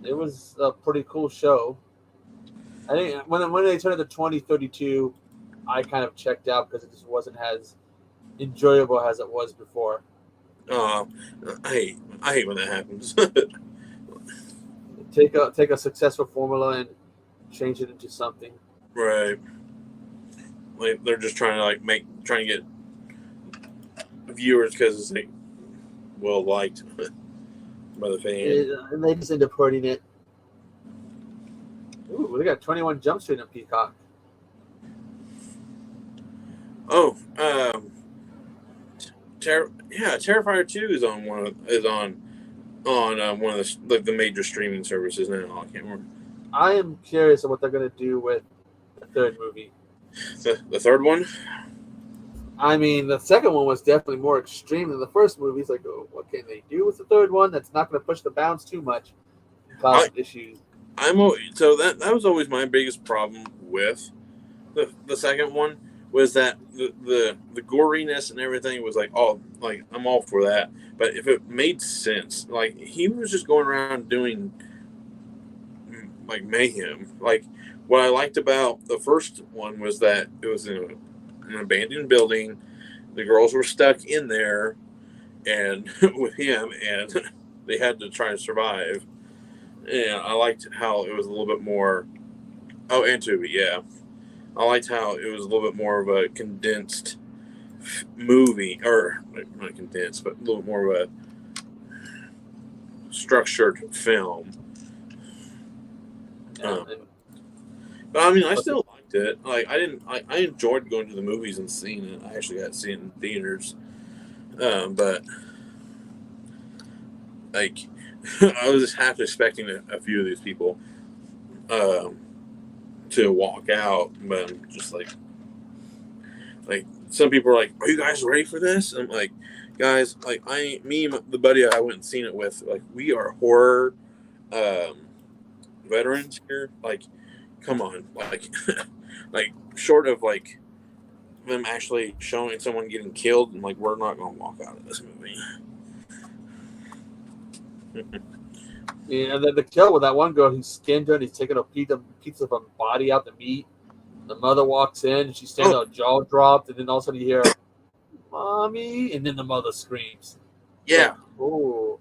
It was a pretty cool show. I think when they turned it to 2032, I kind of checked out because it just wasn't as enjoyable as it was before. I hate when that happens. Take a successful formula and change it into something. Right. Like they're just trying to get viewers because it's like well liked by the fans. And they just end up hurting it. Ooh, they got 21 Jump Street on Peacock. Oh, Terrifier 2 is on one of the major streaming services now. I can't remember. I am curious of what they're going to do with the third movie. The third one? I mean, the second one was definitely more extreme than the first movie. It's like, oh, what can they do with the third one that's not going to push the bounds too much and cause issues? So that was always my biggest problem with the second one was that the goriness and everything was like, oh, like I'm all for that, but if it made sense, like he was just going around doing like mayhem. Like what I liked about the first one was that it was in an abandoned building, the girls were stuck in there, and with him, and they had to try to survive. And I liked how it was a little bit more. Oh, and Tubi, yeah. I liked how it was a little bit more of a condensed movie, or not condensed, but a little more of a structured film. But I mean, I still liked it. Like, I enjoyed going to the movies and seeing it. I actually got to see it in theaters, but like, I was just half expecting a few of these people to walk out, but I'm just like some people are like, "Are you guys ready for this?" I'm like, guys, like me and the buddy I went and seen it with, like we are horror veterans here. Like, come on, like like short of like them actually showing someone getting killed, and like we're not gonna walk out of this movie. Yeah, and then the kill with that one girl who skinned her and he's taking a piece of her body out the meat. The mother walks in and she's standing there, jaw dropped, and then all of a sudden you hear, "Mommy," and then the mother screams. Yeah. Oh.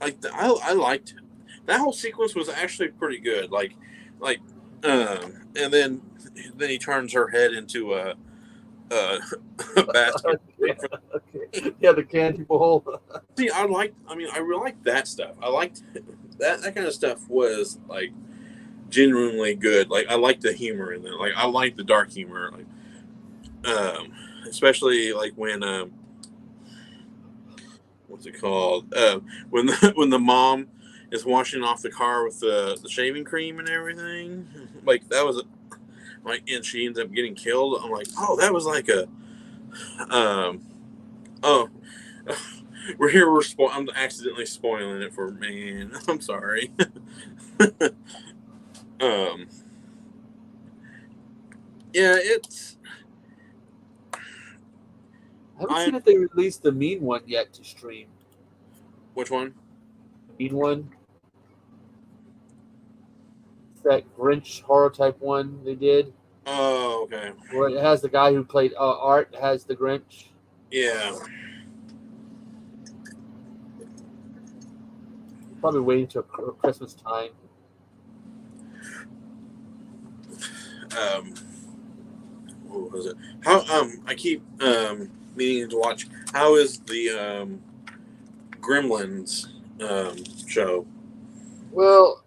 Like I liked it. That whole sequence was actually pretty good. And then he turns her head into a basket. Yeah, the candy bowl. See, I really liked that stuff. I liked that kind of stuff was like genuinely good. Like I liked the humor in there. Like I liked the dark humor. Like, especially like when what's it called? When the mom is washing off the car with the shaving cream and everything. Like that was like, and she ends up getting killed. I'm like, oh, that was like a oh. I'm accidentally spoiling it for man. I'm sorry. um, yeah, it's. I haven't seen if they released the Mean One yet to stream. Which one? Mean One. It's that Grinch horror type one they did. Oh, okay. Where it has the guy who played Art has the Grinch. Yeah. Probably waiting till Christmas time. What was it? How I keep meaning to watch. How is the Gremlins show? Well,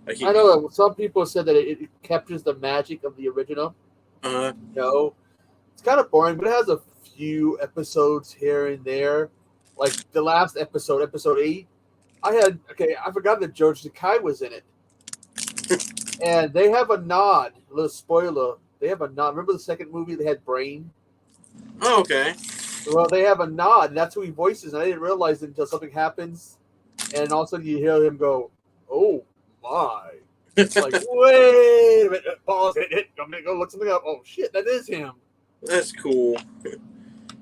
I know that some people said that it captures the magic of the original. No, it's kind of boring, but it has a few episodes here and there. Like the last episode, episode 8. I forgot that George Takei was in it. And they have a nod, a little spoiler. They have a nod. Remember the second movie they had Brain? Oh, okay. Well, they have a nod, and that's who he voices. And I didn't realize it until something happens. And all of a sudden you hear him go, "Oh, my." It's like, wait a minute. Pause. I'm going to go look something up. Oh, shit, that is him. That's cool.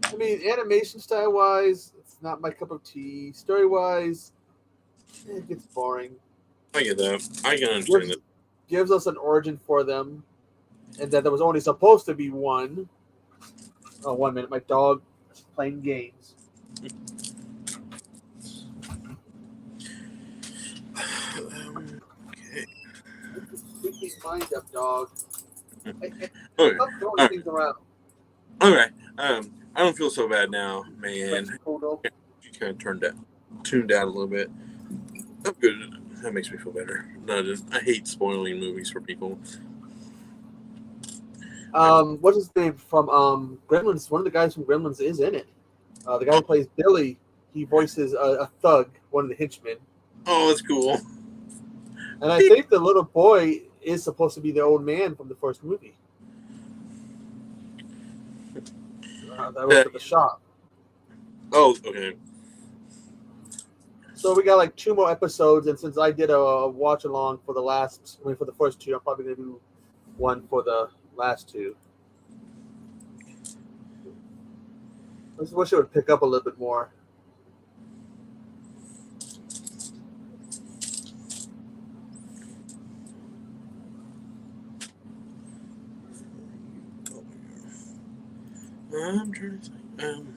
I mean, animation style-wise, it's not my cup of tea. Story-wise, it gets boring. I get that. I can understand that. Gives us an origin for them, and that there was only supposed to be one. Oh, 1 minute. My dog is playing games. Okay. Keep your mind up, dog. Okay. Stop throwing things around. Okay. I don't feel so bad now, man. Cool, You kind of tuned out a little bit. I'm good. That makes me feel better. No, I hate spoiling movies for people. What's his name from Gremlins? One of the guys from Gremlins is in it. The guy who plays Billy, he voices a thug, one of the henchmen. Oh, that's cool. And I think the little boy is supposed to be the old man from the first movie. That was at the shop. Oh, okay. So we got like 2 more episodes, and since I did a watch along for for the first 2, I'm probably gonna do one for the last 2. I just wish it would pick up a little bit more. I'm trying to think.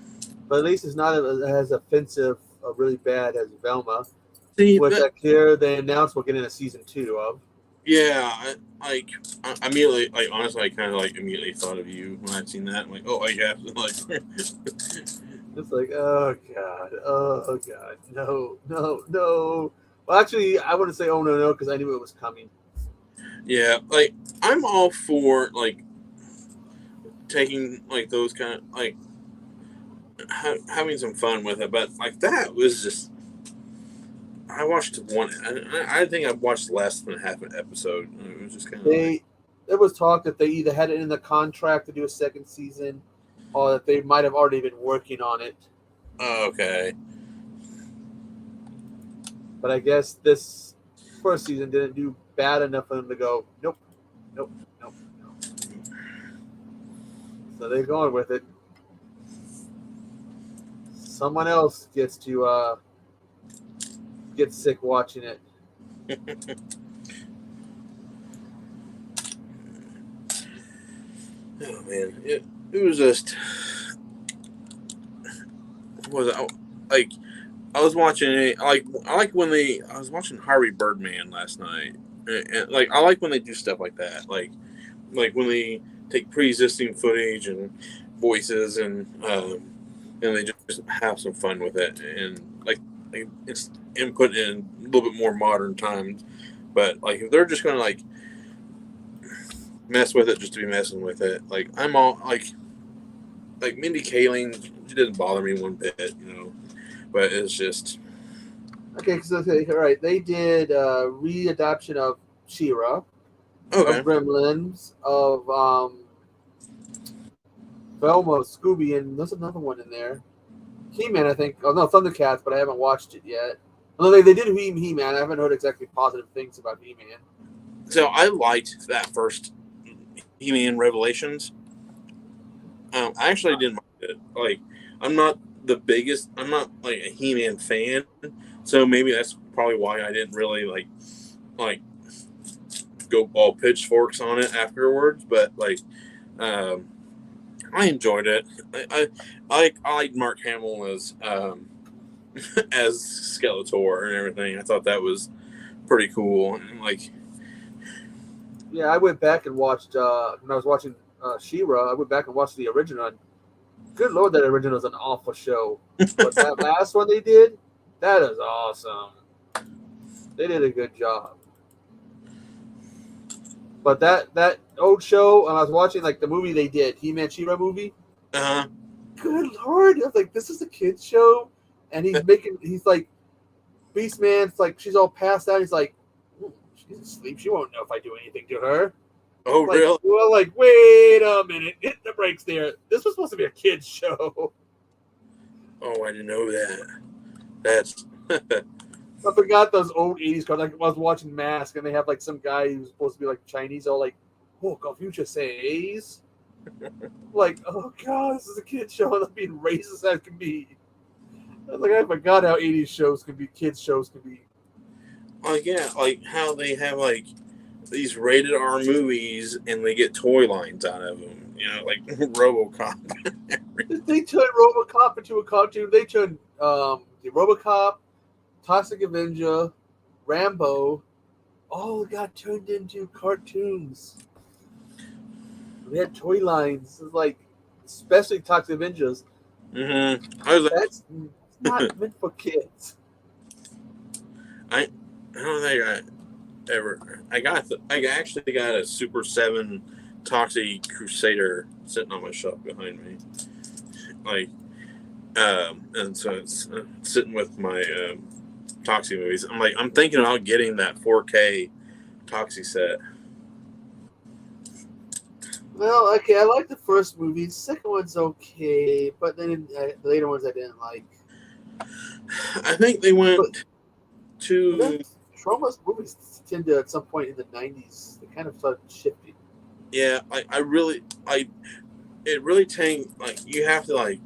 But at least it's not as offensive or really bad as Velma. See, Which they announced we're getting a season 2 of. Yeah, I immediately, honestly, I kind of immediately thought of you when I seen that. I'm like, oh, I have to It's like, oh god, no. Well, actually, I wouldn't say oh no, because I knew it was coming. Yeah, I'm all for taking those kind of having some fun with it, but that was just. I watched one. I think I watched less than half an episode. It was just kind of. There was talk that they either had it in the contract to do a second season, or that they might have already been working on it. Oh, okay. But I guess this first season didn't do bad enough for them to go, nope. So they're going with it. Someone else gets to get sick watching it. Oh man, it was just. What was it I was watching it. I was watching Harvey Birdman last night, and I like when they do stuff like that. Like when they take pre-existing footage and voices and they just have some fun with it, and it's input in a little bit more modern times. But if they're just gonna mess with it just to be messing with it, I'm all Mindy Kaling, she doesn't bother me one bit, But it's just Okay, so okay, all right. They did readaptation of She-Ra, of Okay. Gremlins, of Velma, Scooby, and there's another one in there. He-Man, I think. Oh no, Thundercats, but I haven't watched it yet. Although they did He-Man, I haven't heard exactly positive things about He-Man. So I liked that first He-Man Revelations. I actually didn't mind it. Like, I'm not the biggest. I'm not like a He-Man fan, so maybe that's probably why I didn't really like go all pitchforks on it afterwards. But like, um, I enjoyed it. I liked Mark Hamill as Skeletor and everything. I thought that was pretty cool. And like, Yeah, I went back and watched when I was watching She-Ra. I went back and watched the original. And good lord, that original is an awful show. But that last one they did, that is awesome. They did a good job. But that old show, and I was watching like the movie they did, He-Man She-Ra movie. uh, Good lord, I was like, this is a kids show, and he's like, Beast Man's like, she's all passed out. He's like, she's asleep. She won't know if I do anything to her. oh Like, really? well, like, wait a minute, hit the brakes there. This was supposed to be a kids show. Oh, I didn't know that. That's I forgot those old '80s cards. Like I was watching Mask, and they have like some guy who's supposed to be like Chinese, all like, "Oh, Confucius says," like, "Oh God, this is a kid show," and I'm being racist as can be. I was like, I forgot how '80s shows can be, kids shows can be. like, yeah, like how they have like these rated R movies and they get toy lines out of them. You know, like RoboCop. They turned RoboCop into a cartoon. They turned the RoboCop, Toxic Avenger, Rambo, all got turned into cartoons. We had toy lines, it's like especially Toxic Avengers. I was like, That's not meant for kids. I don't think I ever. I actually got a Super 7 Toxic Crusader sitting on my shelf behind me. Like, and so it's sitting with my Toxie movies. I'm thinking about getting that 4K Toxie set. Well, okay, I like the first movie. The second one's okay, but then the later ones I didn't like. I think they went But to Trauma's movies tend to, at some point in the '90s, they kind of started shifting. yeah. It really tanked. Like you have to like.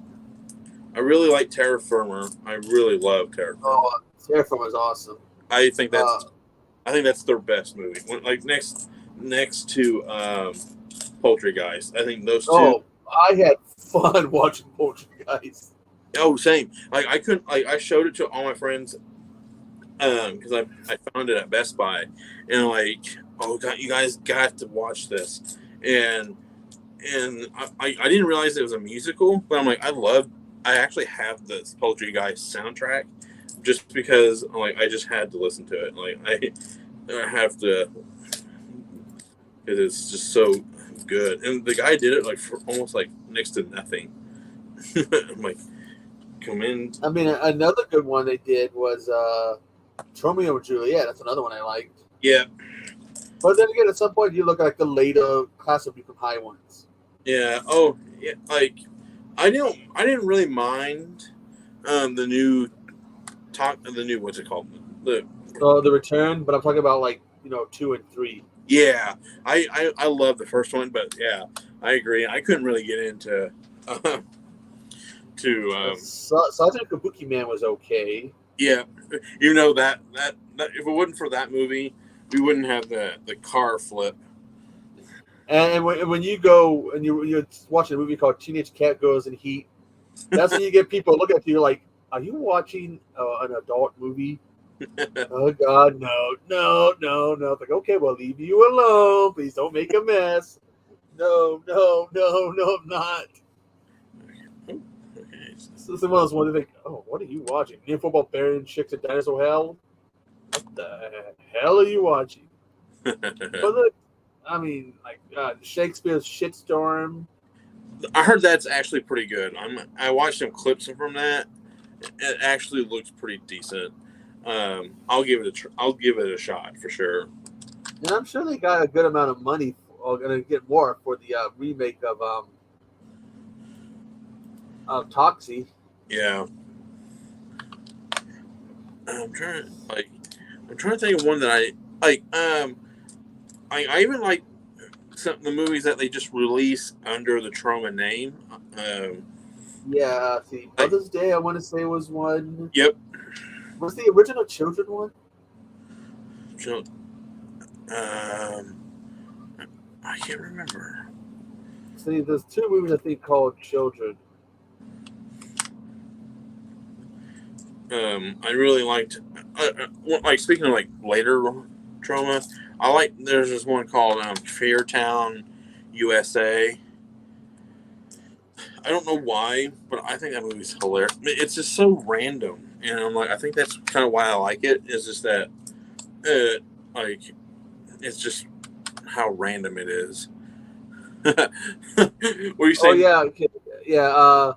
I really like Terra Firma. I really love Terra Firma. Oh, Terrifier was awesome. I think Uh, that's their best movie. Like next to Poultrygeist. I think those two. oh, I had fun watching Poltergeist. Oh, same. Like I couldn't. Like I showed it to all my friends because I found it at Best Buy and like, oh god, you guys got to watch this. And I didn't realize it was a musical, but I'm like I actually have this Poultrygeist soundtrack just because like I just had to listen to it. Like I have to because it's just so good. And the guy did it like for almost like next to nothing. I'm like, come in. I mean, another good one they did was Romeo and Juliet. That's another one I liked. Yeah, But then again, at some point, you look at like the later class of Become High ones. yeah. Oh, yeah. Like I didn't really mind the new what's it called The Return, but I'm talking about like 2 and 3. yeah. I love the first one, but yeah, I agree. I couldn't really get into Sergeant Kabuki Man was okay. yeah. That if it wasn't for that movie, we wouldn't have the car flip. And when you go and you're watching a movie called Teenage Cat Girls in Heat, that's when you get people looking at you like, are you watching an adult movie? Oh God, no. It's like, okay, well, leave you alone. Please don't make a mess. No, I'm not. Okay. This is one of those ones that think, oh, what are you watching? Info about Baron Chicks and Dinosaur Hell? What the hell are you watching? But look, I mean, like Shakespeare's Shitstorm. I heard that's actually pretty good. I watched some clips from that. It actually looks pretty decent. I'll give it I'll give it a shot for sure. And I'm sure they got a good amount of money, or going to get more for the remake of Toxie. Yeah. I'm trying to think of one that I like. I even like some of the movies that they just release under the Troma name. Yeah, see, Mother's Day, I want to say was one. Yep. Was the original Children one? I can't remember. See, there's two movies I think called Children. I really liked, like speaking of like later Troma, there's this one called Fairtown, USA. I don't know why, but I think that movie's hilarious. It's just so random, and I'm like, I think that's kind of why I like it. Is just that, like, it's just how random it is. What are you saying? Oh yeah, okay. Yeah.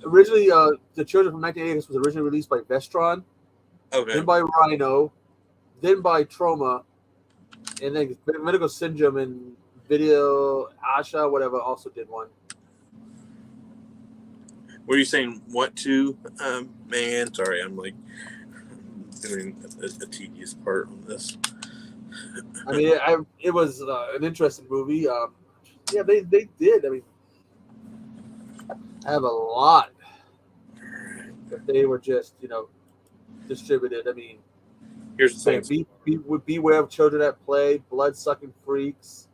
Originally, the Children from 1980 was originally released by Vestron, Okay. then by Rhino, then by Troma, and then Medical Syndrome and Video Asha, whatever, also did one. What are you saying? What to? Man, sorry, I'm like doing a tedious part on this. I mean, it was an interesting movie. Yeah, they did. I mean, I have a lot that they were just distributed. I mean, Here's the thing. Beware of Children at Play, Blood Sucking Freaks.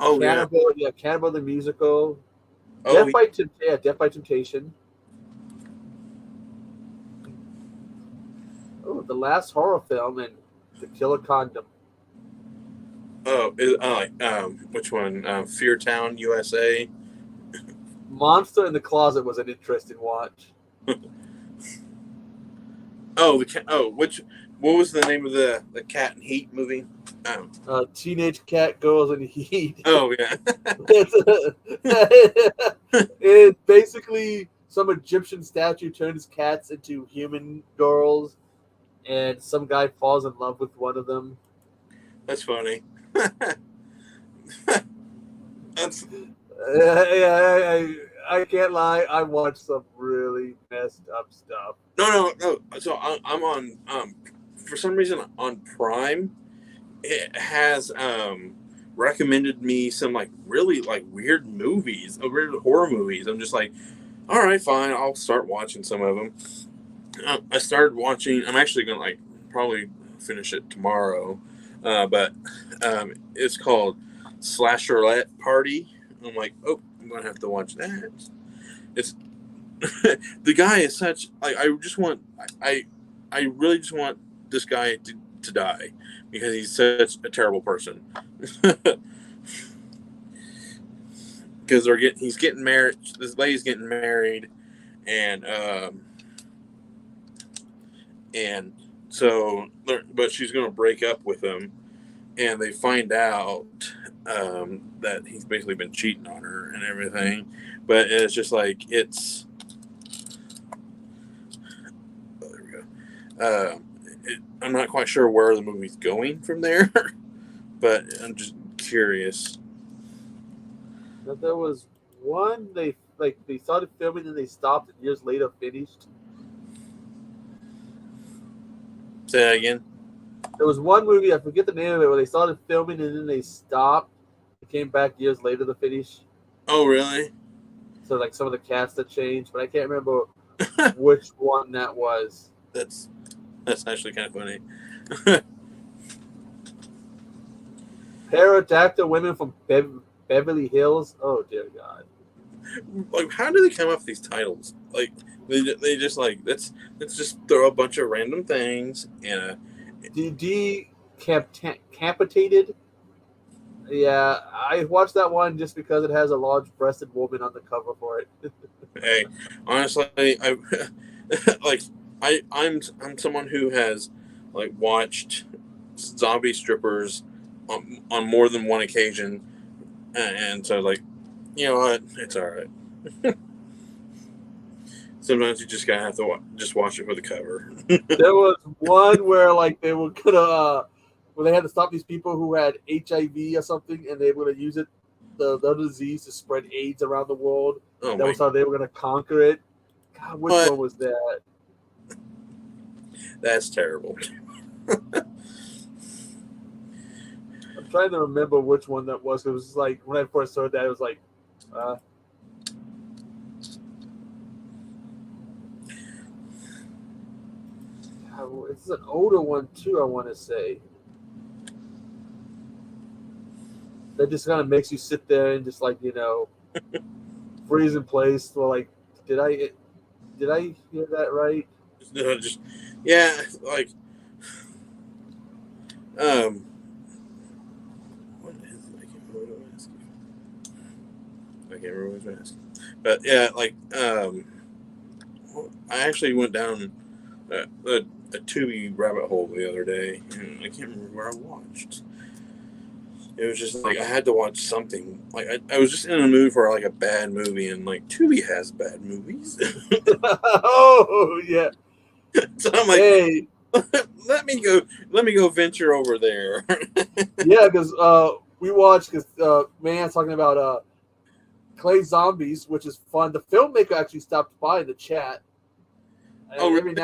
Oh Cannibal, yeah, Cannibal the Musical. Oh, Death by Temptation. Oh, The Last Horror Film and The Killer Condom. Oh, which one? Feartown, USA. Monster in the Closet was an interesting watch. What was the name of the Cat and Heat movie? Teenage Cat Girls in Heat. Oh yeah. It's basically some Egyptian statue turns cats into human girls, and some guy falls in love with one of them. That's funny. That's I can't lie. I watched some really messed up stuff. no. So I'm on for some reason on Prime. It has recommended me some like really like weird movies, weird horror movies. I'm just like, all right, fine. I'll start watching some of them. I started watching. I'm actually gonna like probably finish it tomorrow, but it's called Slasherette Party. I'm like, oh, I'm gonna have to watch that. It's the guy is such like I really just want this guy to die because he's such a terrible person. Because he's getting married. This lady's getting married, and so, but she's gonna break up with him, and they find out that he's basically been cheating on her and everything. But it's just like it's. Oh, there we go. I'm not quite sure where the movie's going from there, but I'm just curious. But there was one they started filming and they stopped and years later finished. Say that again. There was one movie, I forget the name of it, where they started filming and then they stopped. It came back years later to finish. Oh, really? So like some of the cast had changed, but I can't remember which one that was. That's actually kind of funny. Pterodactyl Women from Beverly Hills. Oh dear God! Like, how do they come up with these titles? Like, they just like let's just throw a bunch of random things and Decapitated. Yeah, I watched that one just because it has a large-breasted woman on the cover for it. Hey, honestly, I'm someone who has like watched zombie strippers on more than one occasion, and so like, you know what, it's all right. Sometimes you just gotta have to just watch it for the cover. There was one where like they were gonna where they had to stop these people who had HIV or something, and they were gonna use it the disease to spread AIDS around the world. Oh That my! was how they were gonna conquer it. God, which What? one was that? That's terrible. I'm trying to remember which one that was. It was like when I first heard that, it was like, it's an older one too. I want to say that just kind of makes you sit there and just like freeze in place. Well, like, did I hear that right? Just yeah, like what is it? I can't remember what I was asking. But yeah, like I actually went down a Tubi rabbit hole the other day, and I can't remember where I watched. It was just like I had to watch something. Like I was just in a mood for like a bad movie, and like Tubi has bad movies. Oh yeah. So I'm like, Hey, let me go venture over there. yeah, because we watched because man's talking about Clay Zombies, which is fun. The filmmaker actually stopped by in the chat. And Oh, really?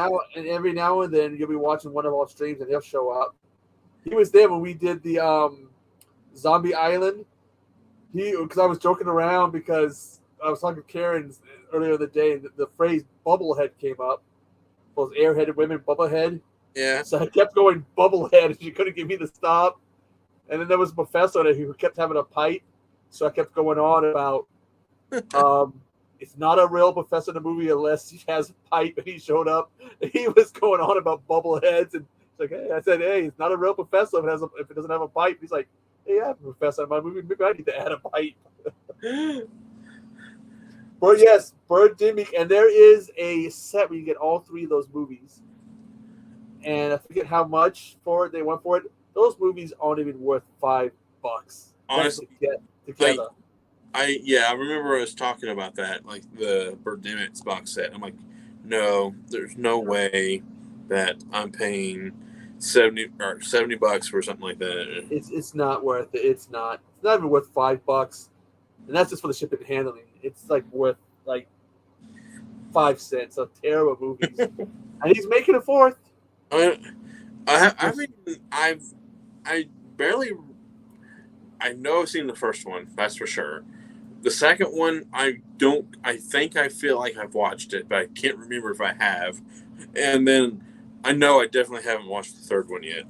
every now and then you'll be watching one of our streams and he'll show up. He was there when we did the Zombie Island. Because I was joking around because I was talking to Karen earlier in the day, and the phrase "bubblehead" came up. Those airheaded women, bubblehead. Yeah. So I kept going bubblehead, and she couldn't give me the stop. And then there was a professor who kept having a pipe, so I kept going on about it's not a real professor in the movie unless he has a pipe, and he showed up. And he was going on about bubbleheads, and it's like, hey, I said, hey, it's not a real professor if it doesn't have a pipe. He's like, hey, I have a professor in my movie. Maybe I need to add a pipe. But yes, Birdemic, and there is a set where you get all three of those movies. And I forget how much for it they went for it. Those movies aren't even worth $5. Honestly, get together. I remember us talking about that, like the Birdemic box set. I'm like, no, there's no way that I'm paying $70 for something like that. It's not worth it. It's not even worth $5, and that's just for the shipping and handling. It's like worth like 5 cents. A terrible movies, and he's making a fourth. I know I've seen the first one, that's for sure. The second one, I feel like I've watched it, but I can't remember if I have. And then I know I definitely haven't watched the third one yet.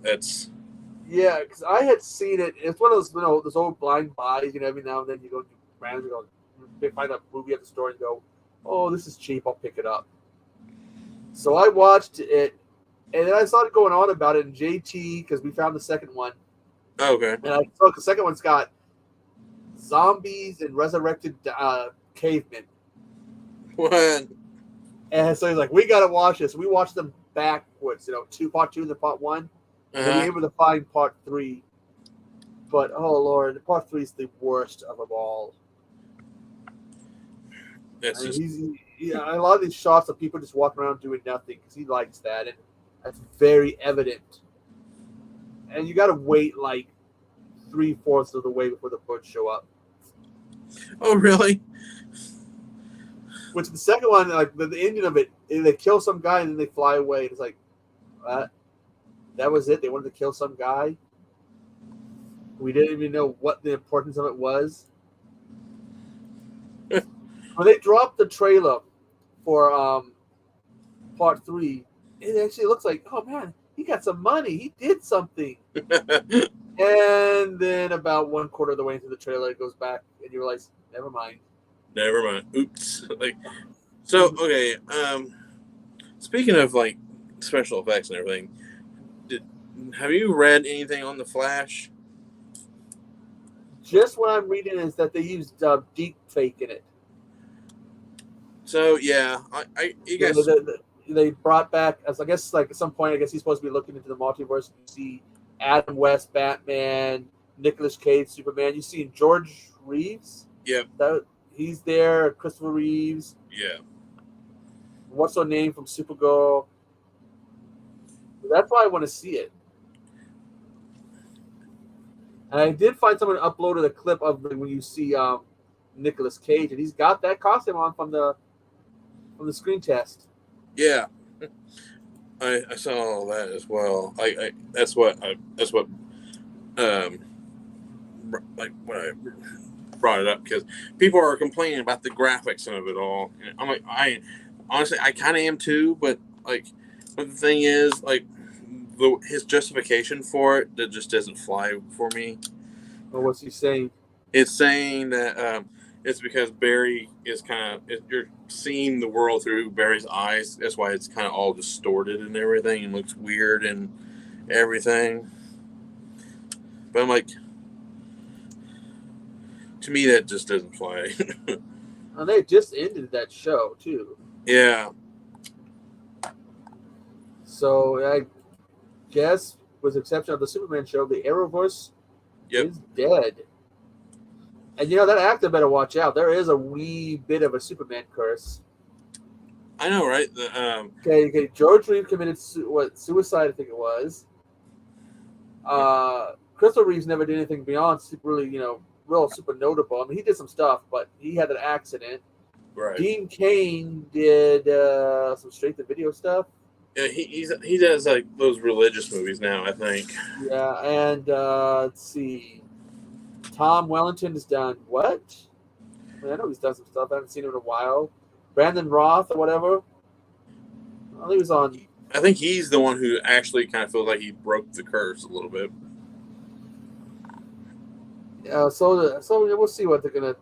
Yeah, because I had seen it. It's one of those, those old blind buys. Every now and then you go to brands and go, find a movie at the store and go, oh, this is cheap. I'll pick it up. So I watched it, and then I started going on about it in JT because we found the second one. Okay. And I thought the second one's got zombies and resurrected cavemen. What? And so he's like, we got to watch this. We watched them backwards, part 2 and then part 1. And we were able to find part 3. But, oh, Lord, part 3 is the worst of them all. That's just... a lot of these shots of people just walking around doing nothing because he likes that. And that's very evident. And you got to wait like 3/4 of the way before the birds show up. Oh, really? Which the second one, like the ending of it, they kill some guy and then they fly away. It's like, that was it. They wanted to kill some guy. We didn't even know what the importance of it was. When they dropped the trailer for part 3, it actually looks like, oh man, he got some money. He did something. And then about 1/4 of the way into the trailer, it goes back, and you realize, never mind. Oops. Okay. Speaking of like special effects and everything, have you read anything on the Flash? Just what I'm reading is that they used deep fake in it. So yeah, you guys. They brought back, as I guess, like at some point, I guess he's supposed to be looking into the multiverse. You see Adam West, Batman, Nicolas Cage, Superman. You see George Reeves. Yep. He's there. Christopher Reeves. Yeah. what's her name from Supergirl. That's why I want to see it. And I did find someone uploaded a clip of when you see Nicolas Cage, and he's got that costume on from the screen test. Yeah, I saw all that as well. That's what like when I brought it up, because people are complaining about the graphics of it all. And I'm like, I honestly I kind of am too, but the thing is, his justification for it that just doesn't fly for me. Or what's he saying? It's saying that it's because Barry is you're seeing the world through Barry's eyes. That's why it's kind of all distorted and everything, and looks weird and everything. But I'm like, to me, that just doesn't fly. And they just ended that show too. Yeah. So I guess, with the exception of the Superman show, the Arrowverse is dead. And that actor better watch out. There is a wee bit of a Superman curse. I know, right? Okay. George Reeves committed suicide, I think it was. Crystal Reeves never did anything beyond really, real super notable. I mean, he did some stuff, but he had an accident. Right. Dean Cain did some straight-to-video stuff. Yeah, he does like those religious movies now, I think. Yeah, and let's see. Tom Wellington has done what? I know he's done some stuff. I haven't seen him in a while. Brandon Roth or whatever. Well, he was on. I think he's the one who actually kind of feels like he broke the curse a little bit. So we'll see what they're gonna,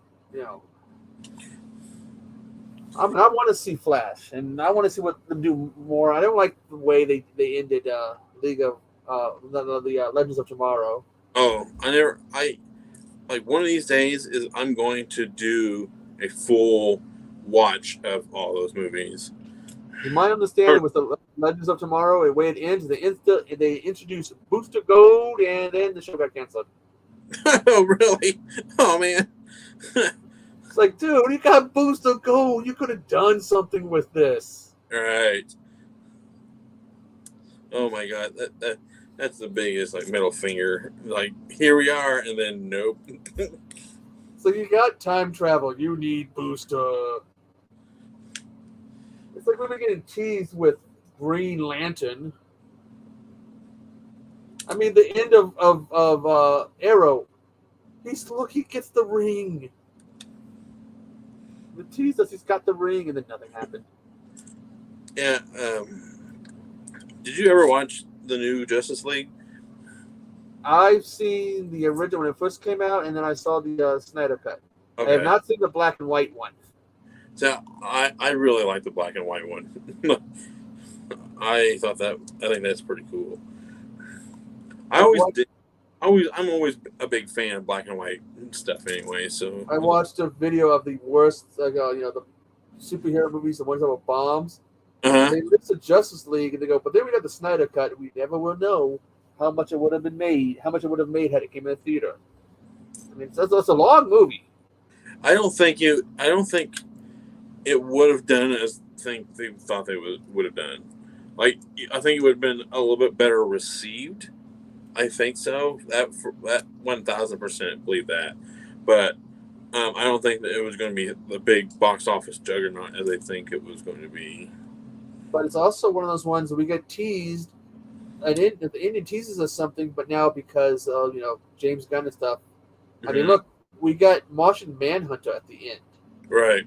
I want to see Flash, and I want to see what them do more. I don't like the way they ended League of the Legends of Tomorrow. Oh, one of these days I'm going to do a full watch of all those movies. My understanding was the Legends of Tomorrow, the way it ends, they introduced Booster Gold, and then the show got canceled. Oh, really? Oh, man. It's like, dude, you got Booster Gold. You could have done something with this. Right. Oh, my God. That's the biggest, middle finger. Here we are, and then nope. So you got time travel. You need Booster. It's like we've been getting teased with Green Lantern. I mean, the end of Arrow. He gets the ring. The tease us, he's got the ring, and then nothing happened. Yeah. Did you ever watch the new Justice League? I've seen the original when it first came out, and then I saw the Snyder cut. Okay. I have not seen the black and white one. So I really like the black and white one. I think that's pretty cool. I'm always a big fan of black and white stuff anyway. So I watched a video of the worst, the superhero movies, the ones that were bombs. Uh-huh. They listed Justice League, and they go, but then we got the Snyder cut, and we never will know how much it would have made had it came in the theater. I mean, it's a long movie. I don't think it would have done as they thought they would have done. I think it would have been a little bit better received. I think so. That 1,000% believe that. But I don't think that it was going to be the big box office juggernaut as they think it was going to be. But it's also one of those ones that we get teased. And the ending teases us something, but now because of James Gunn and stuff. Mm-hmm. I mean, look, we got Martian Manhunter at the end. Right.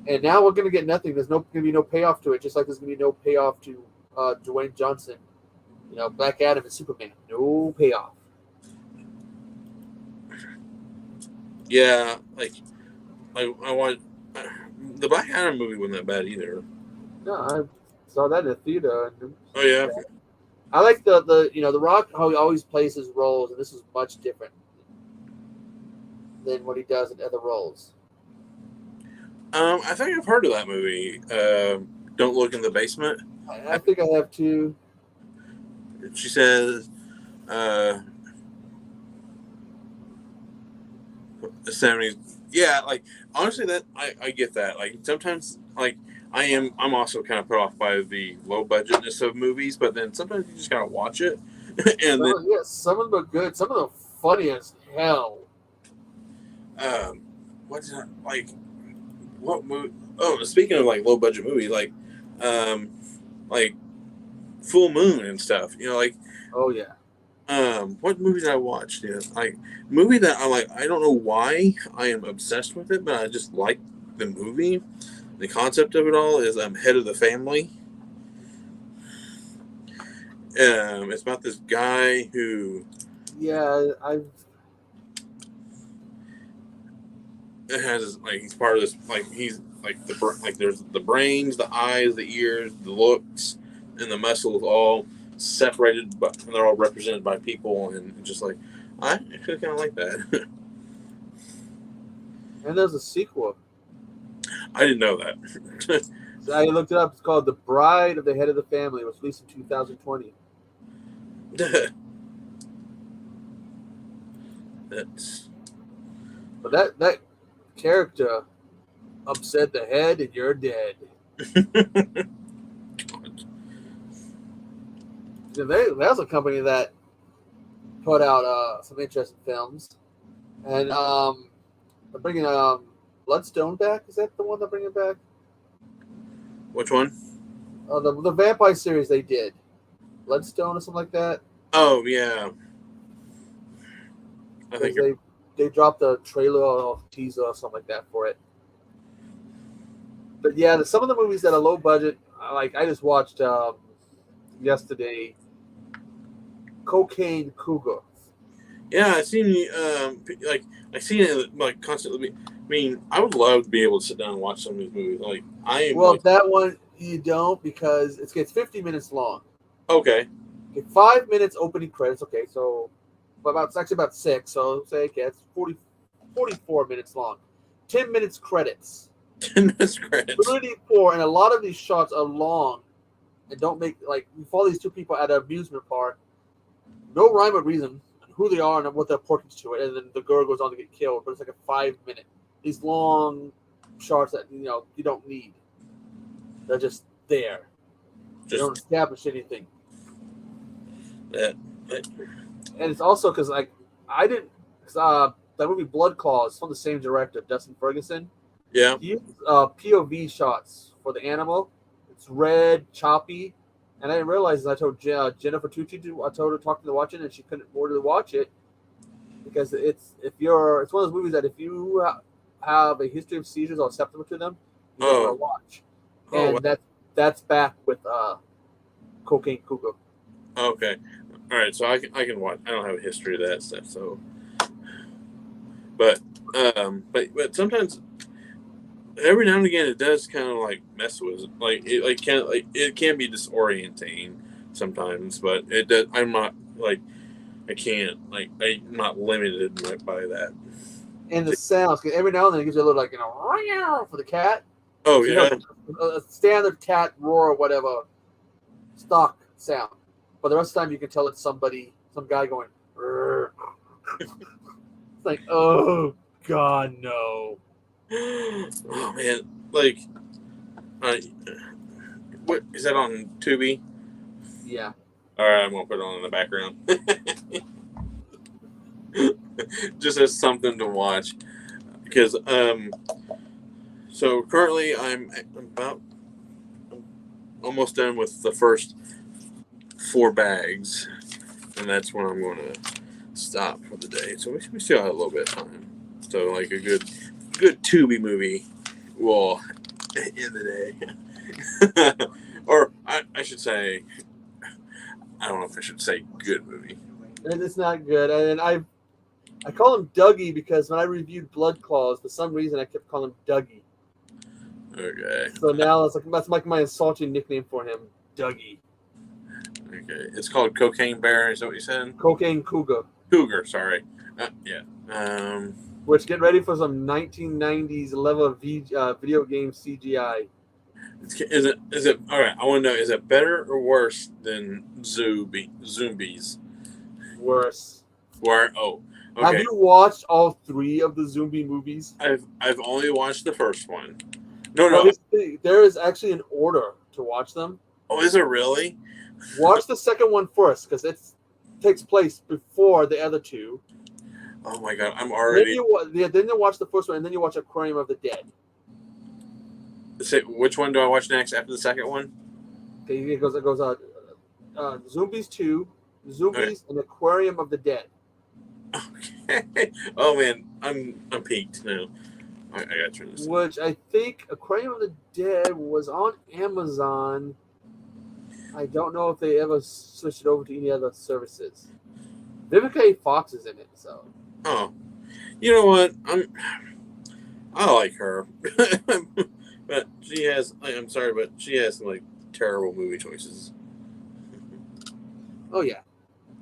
And now we're going to get nothing. There's going to be no payoff to it, just like there's going to be no payoff to Dwayne Johnson. Black Adam and Superman. No payoff. Yeah, I want the Black Adam movie wasn't that bad either. No, I saw that in the theater. Oh yeah. I like the Rock, how he always plays his roles, and this is much different than what he does in other roles. I think I've heard of that movie. Don't Look in the Basement. I think I have too. She says, the 70s. Yeah, honestly, that I get that. Sometimes, I'm also kind of put off by the low budgetness of movies, but then sometimes you just gotta watch it, and then Some of them are good. Some of them are funny as hell. what's that, like what movie? Oh, speaking of like low budget movie, like Full Moon and stuff. Oh yeah. What movie did I watch? Yeah, like movie that I like. I don't know why I am obsessed with it, but I just like the movie. The concept of it all is Head of the Family. It's about this guy who has like he's part of this he's like there's the brains, the eyes, the ears, the looks, and the muscles all separated, but they're all represented by people, and just like I actually kind of like that. And there's a sequel. I didn't know that. So I looked it up. It's called The Bride of the Head of the Family. It was released in 2020. But that character upset the head, and you're dead. There's a company that put out some interesting films, and they're bringing Bloodstone back. Is that the one they're bringing back? Which one? The vampire series they did, Bloodstone or something like that. Oh yeah, I think they dropped a trailer or teaser or something like that for it. But yeah, some of the movies that are low budget, like I just watched yesterday, Cocaine Cougar. Yeah, I seen I seen it like constantly. I mean, I would love to be able to sit down and watch some of these movies. Like That one you don't, because it gets 50 minutes long. Okay. 5 minutes opening credits. Okay, so it's actually about 6. So say it gets 44 minutes long. 10 minutes credits. 10 minutes credits. 34, and a lot of these shots are long and don't make you follow these two people at an amusement park. No rhyme or reason who they are and what their importance to it, and then the girl goes on to get killed. But it's like a 5 minute. These long shots that you don't need. They're just there. They don't establish anything. And it's also because that movie Blood Claws from the same director, Dustin Ferguson. Yeah. He used POV shots for the animal. It's red, choppy, and I didn't realize. I told Jennifer Tucci I told her to watch it, and she couldn't order to watch it because it's one of those movies that if you have a history of seizures or susceptible to them, you don't want to watch. And that's back with Cocaine Cougar. Okay. All right, so I can watch. I don't have a history of that stuff, so. But sometimes, every now and again, it does kind of like mess with it. It can be disorienting sometimes, but it does. I'm not I can't I'm not limited by that. And the sounds, because every now and then it gives you a little for the cat. Oh yeah. A standard cat roar or whatever, stock sound. But the rest of the time, you can tell it's some guy going. It's like, oh God, no. Oh man, what is that on Tubi? Yeah. All right, I'm gonna put it on in the background, just as something to watch. Because so currently I'm almost done with the first 4 bags, and that's when I'm going to stop for the day. So we still have a little bit of time. So a good Tubi movie will end the day. Or I should say, I don't know if I should say good movie. And it's not good. And I call him Dougie because when I reviewed Blood Claws, for some reason I kept calling him Dougie. Okay. So now that's like my insulting nickname for him, Dougie. Okay, it's called Cocaine Bear. Is that what you said? Cocaine Cougar. Cougar, sorry. Yeah. Which, get ready for some 1990s level of video game CGI. Is it all right? I want to know: is it better or worse than Zombies? Worse. Okay. Have you watched all 3 of the Zombie movies? I've only watched the first one. No, Well, no. there is actually an order to watch them. Oh, is it really? Watch the second one first because it takes place before the other two. Oh my god, I'm Then already. then you watch the first one, and then you watch Aquarium of the Dead. Say, which one do I watch next after the second one? Okay, it goes Zombies 2, Okay. Zombies, and Aquarium of the Dead. Okay. Oh man, I'm peaked now. I gotta turn this. Which I think Aquarium of the Dead was on Amazon. I don't know if they ever switched it over to any other services. Vivica A. Fox is in it, so. Oh, you know what? I like her, but she has. I'm sorry, but she has some like terrible movie choices. Oh yeah.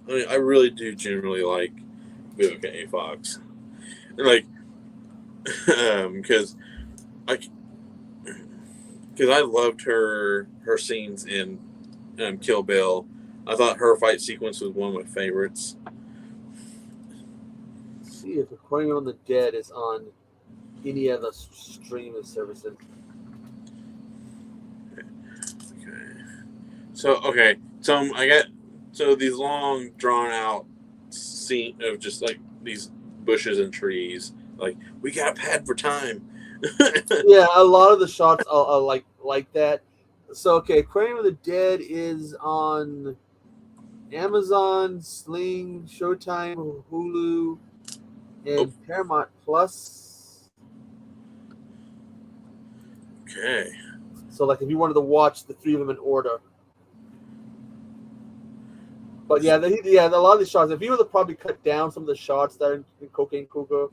I mean, I really do generally like Vivica A. Fox, and like, because like, because I loved her scenes in Kill Bill. I thought her fight sequence was one of my favorites. Let's see if Aquarium of the Dead is on any other streaming services. Okay, so I got these long drawn out scene of just like these bushes and trees. Like we got a pad for time. Yeah, a lot of the shots are like that. So okay, Aquarium of the Dead is on Amazon, Sling, Showtime, Hulu, and Paramount Plus. Okay. So like if you wanted to watch the three of them in order. But yeah, a lot of these shots, if you were to probably cut down some of the shots that are in Cocaine Cougar,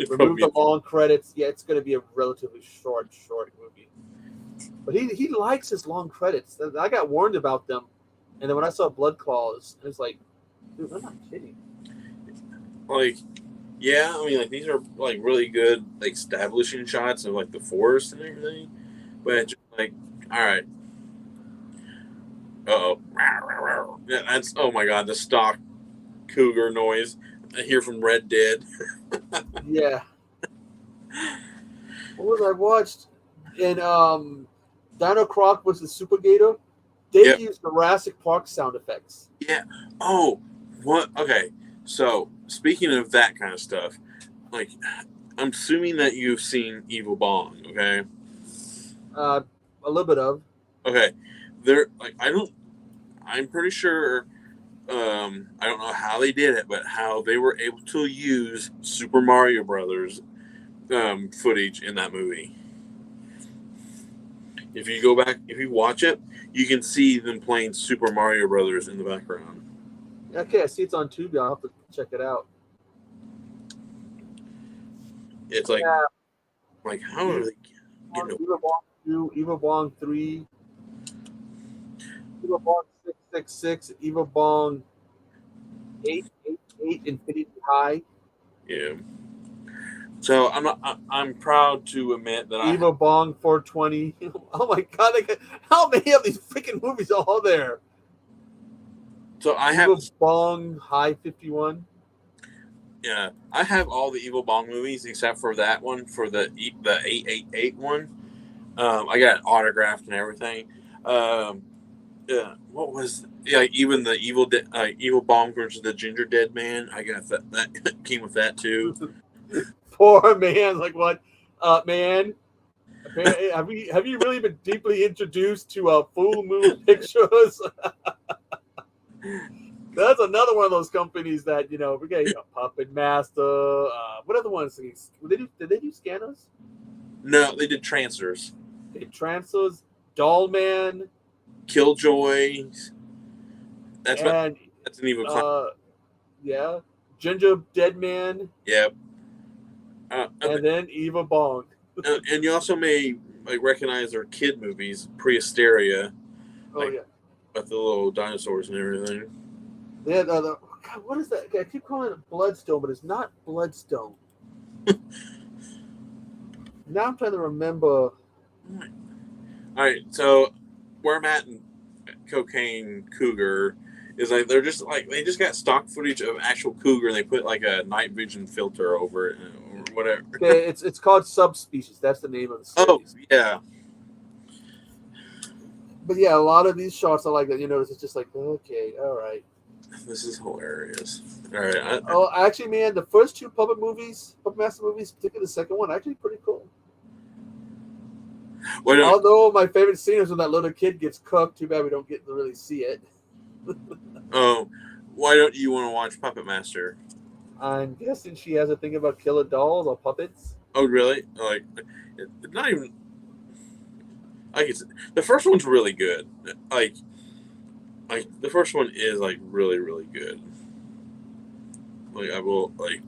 remove the long credits, yeah, it's going to be a relatively short movie. But he likes his long credits. I got warned about them, and then when I saw Blood Claws, it's like, dude, I'm not kidding. Like, yeah, I mean, like these are like really good, like establishing shots of like the forest and everything, but just like, all right, oh, yeah, that's oh my god, the stock cougar noise I hear from Red Dead. Yeah. What was I watched? In Dino Croc versus Super Gator, they used Jurassic Park sound effects. Yeah. Oh, what? Okay. So speaking of that kind of stuff, like I'm assuming that you've seen Evil Bong. Okay. A little bit of. Okay. They're like I'm pretty sure. I don't know how they did it, but how they were able to use Super Mario Brothers footage in that movie. If you go back, if you watch it, you can see them playing Super Mario Brothers in the background. Okay, I see it's on Tubi. I'll have to check it out. It's like, how are they getting Evil Bong 2, Evil Bong 3, Evil Bong 666, Evil Bong 888, Infinity High. Yeah. So I'm proud to admit that Evil Bong 420. Oh my god! How many of these freaking movies are all there? So I Evil have Bong High 51. Yeah, I have all the Evil Bong movies except for that one, for the 888 one. I got it autographed and everything. Yeah, what was even the Evil Bong versus the Ginger Dead Man? I got that came with that too. Poor man, like what? Man, have you really been deeply introduced to Full Moon Pictures? That's another one of those companies that we get Puppet Master. What other ones? Did they do Scanners? No, they did Trancers. They did Trancers, Dollman, Killjoy. That's an evil clown. Yeah, Ginger Dead Man. Yep. And then Evil Bong. And you also may recognize their kid movies, Prehysteria. Oh yeah. With the little dinosaurs and everything. Yeah, God, what is that? I keep calling it Bloodstone, but it's not Bloodstone. Now I'm trying to remember. All right, so where I'm at in Cocaine Cougar is they just got stock footage of actual cougar and they put like a night vision filter over it whatever. Okay, it's called Subspecies. That's the name of the series. Oh yeah, But yeah, a lot of these shots are like that. You notice it's just like, okay, all right. this is hilarious. All right, Oh, actually, man, the first two Puppet Master movies, particularly the second one, actually pretty cool. Although my favorite scene is when that little kid gets cooked. Too bad we don't get to really see it. Oh, why don't you want to watch Puppet Master? I'm guessing she has a thing about killer dolls or puppets. Oh, really? Like, not even. The first one's really good. Like the first one is like really, really good. Like I will like.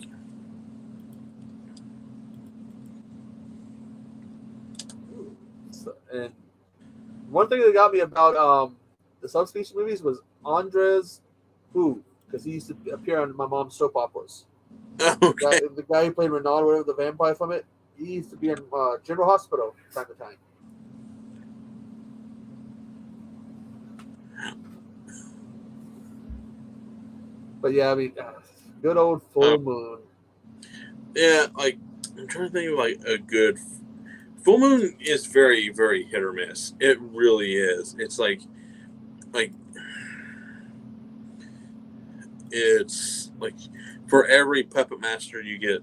And one thing that got me about the Subspecies movies was Andres Hu, because he used to appear on my mom's soap operas. Okay. The guy who played Renaud, whatever, the vampire from it, he used to be in General Hospital from time to time. But yeah, I mean, good old Full Moon. Yeah, like I'm trying to think of like a good Full Moon is very, very hit or miss. It really is. It's like it's like for every Puppet Master you get.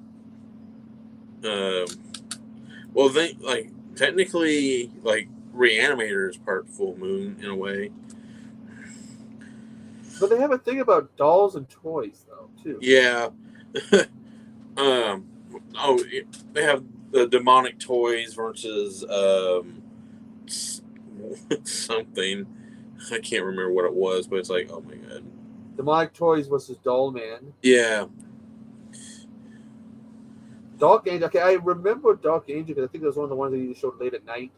Well, they like technically like Reanimator is part Full Moon in a way. But they have a thing about dolls and toys, though, too. Yeah. They have the demonic toys versus something. I can't remember what it was, but it's like, oh my god. Demonic toys versus Doll Man. Yeah. Dark Angel. Okay, I remember Dark Angel because I think it was one of the ones that you showed late at night.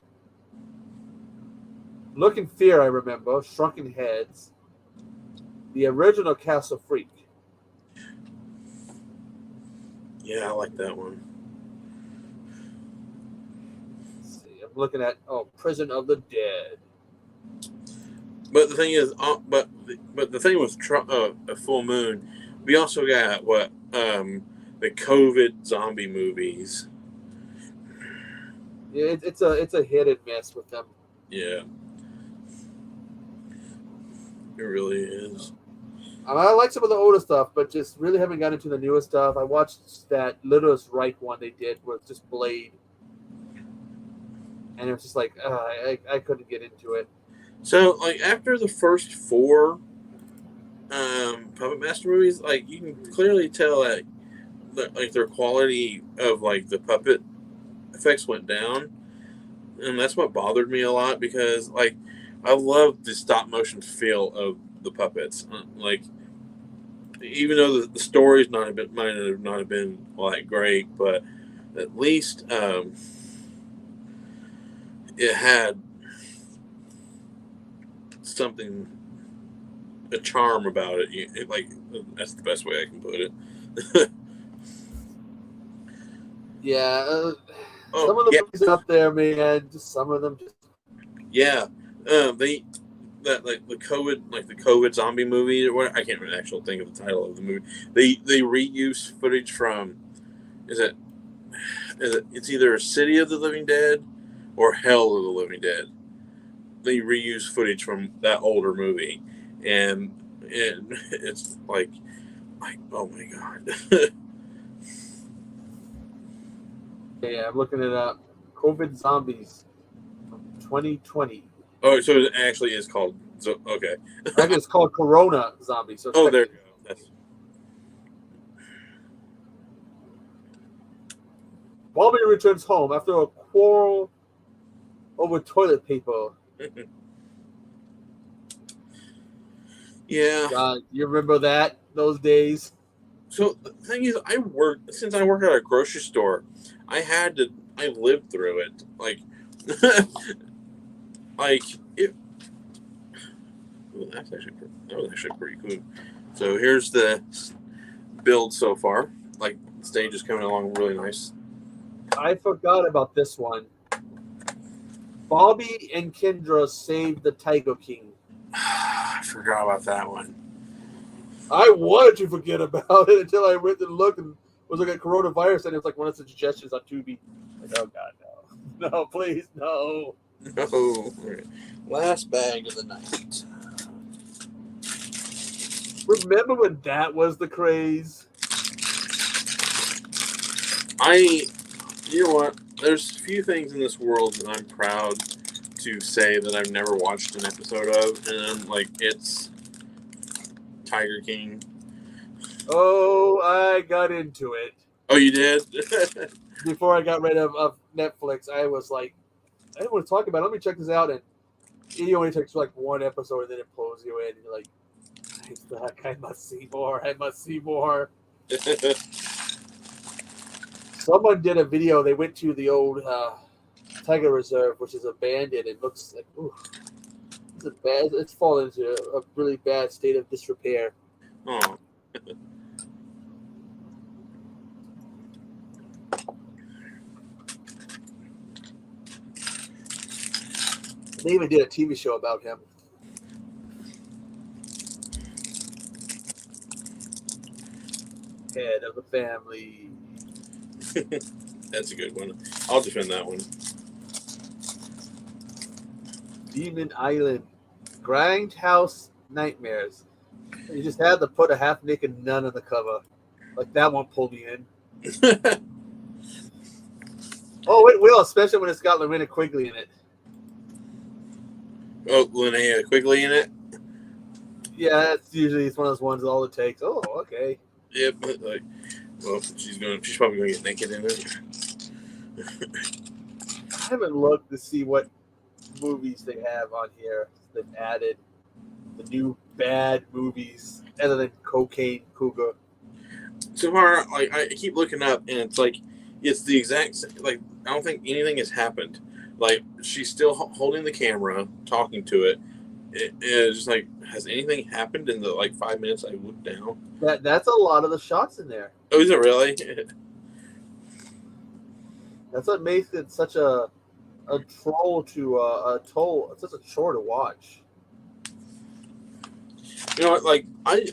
Look in Fear, I remember. Shrunken Heads. The original Castle Freak. Yeah, I like that one. Let's see, I'm looking at Prison of the Dead. But the thing is, but the thing with Full Moon, we also got the COVID zombie movies. Yeah, it's a hit and miss with them. Yeah, it really is. I like some of the older stuff, but just really haven't gotten into the newer stuff. I watched that Littlest Reich one they did with just Blade, and it was just like I couldn't get into it. So, like after the first four Puppet Master movies, like you can clearly tell that like their quality of like the puppet effects went down, and that's what bothered me a lot because like I love the stop motion feel of the puppets. Like even though the stories might have not have been like great, but at least it had something, a charm about it. Like that's the best way I can put it. Yeah, some of the movies up there, man. Just some of them. Yeah, the COVID zombie movie or what, I can't really actually think of the title of the movie. They reuse footage from it's either City of the Living Dead or Hell of the Living Dead. They reuse footage from that older movie, and it's like oh my god. Yeah, I'm looking it up. COVID Zombies from 2020. Oh, so it actually is called. So okay. I think it's called Corona Zombies. So oh, there you go. Bobby returns home after a quarrel over toilet paper. Yeah. God, you remember those days? So the thing is, I work at a grocery store. I lived through it. Like, like it. Ooh, that was actually pretty cool. So here's the build so far. Like, the stage is coming along really nice. I forgot about this one. Bobby and Kendra saved the Tiger King. I forgot about that one. I wanted to forget about it until I went and looked, and was like a coronavirus, and it was like one of the suggestions on Tubi. Like, oh god, no, no, please, no. No. All right. Last bag of the night. Remember when that was the craze? You know what? There's a few things in this world that I'm proud to say that I've never watched an episode of, and like it's Tiger King. Oh, I got into it. Oh, you did? Before I got rid of Netflix, I was like, I didn't want to talk about it. Let me check this out. And it only takes like one episode, and then it pulls you in. And you're like, I must see more. I must see more. Someone did a video. They went to the old Tiger Reserve, which is abandoned. It looks like, ooh, it's fallen into a really bad state of disrepair. Oh. They even did a TV show about him. Head of the family. That's a good one. I'll defend that one. Demon Island. Grindhouse Nightmares. You just had to put a half-naked nun on the cover. Like, that won't pull me in. Oh, it will, especially when it's got Lorena Quigley in it. Oh, Linnea Quigley in it? Yeah, that's usually it's one of those ones that all it takes. Oh, okay. Yeah, but like, well, she's probably gonna get naked in it. I haven't looked to see what movies they have on here. They've added the new bad movies, other than Cocaine Cougar. So far, like I keep looking up, and it's like it's the exact like I don't think anything has happened. Like she's still holding the camera, talking to it. It's just like, has anything happened in the like 5 minutes I looked down? That's a lot of the shots in there. Oh, is it really? That's what makes it such a troll to it's such a chore to watch. You know what? Like I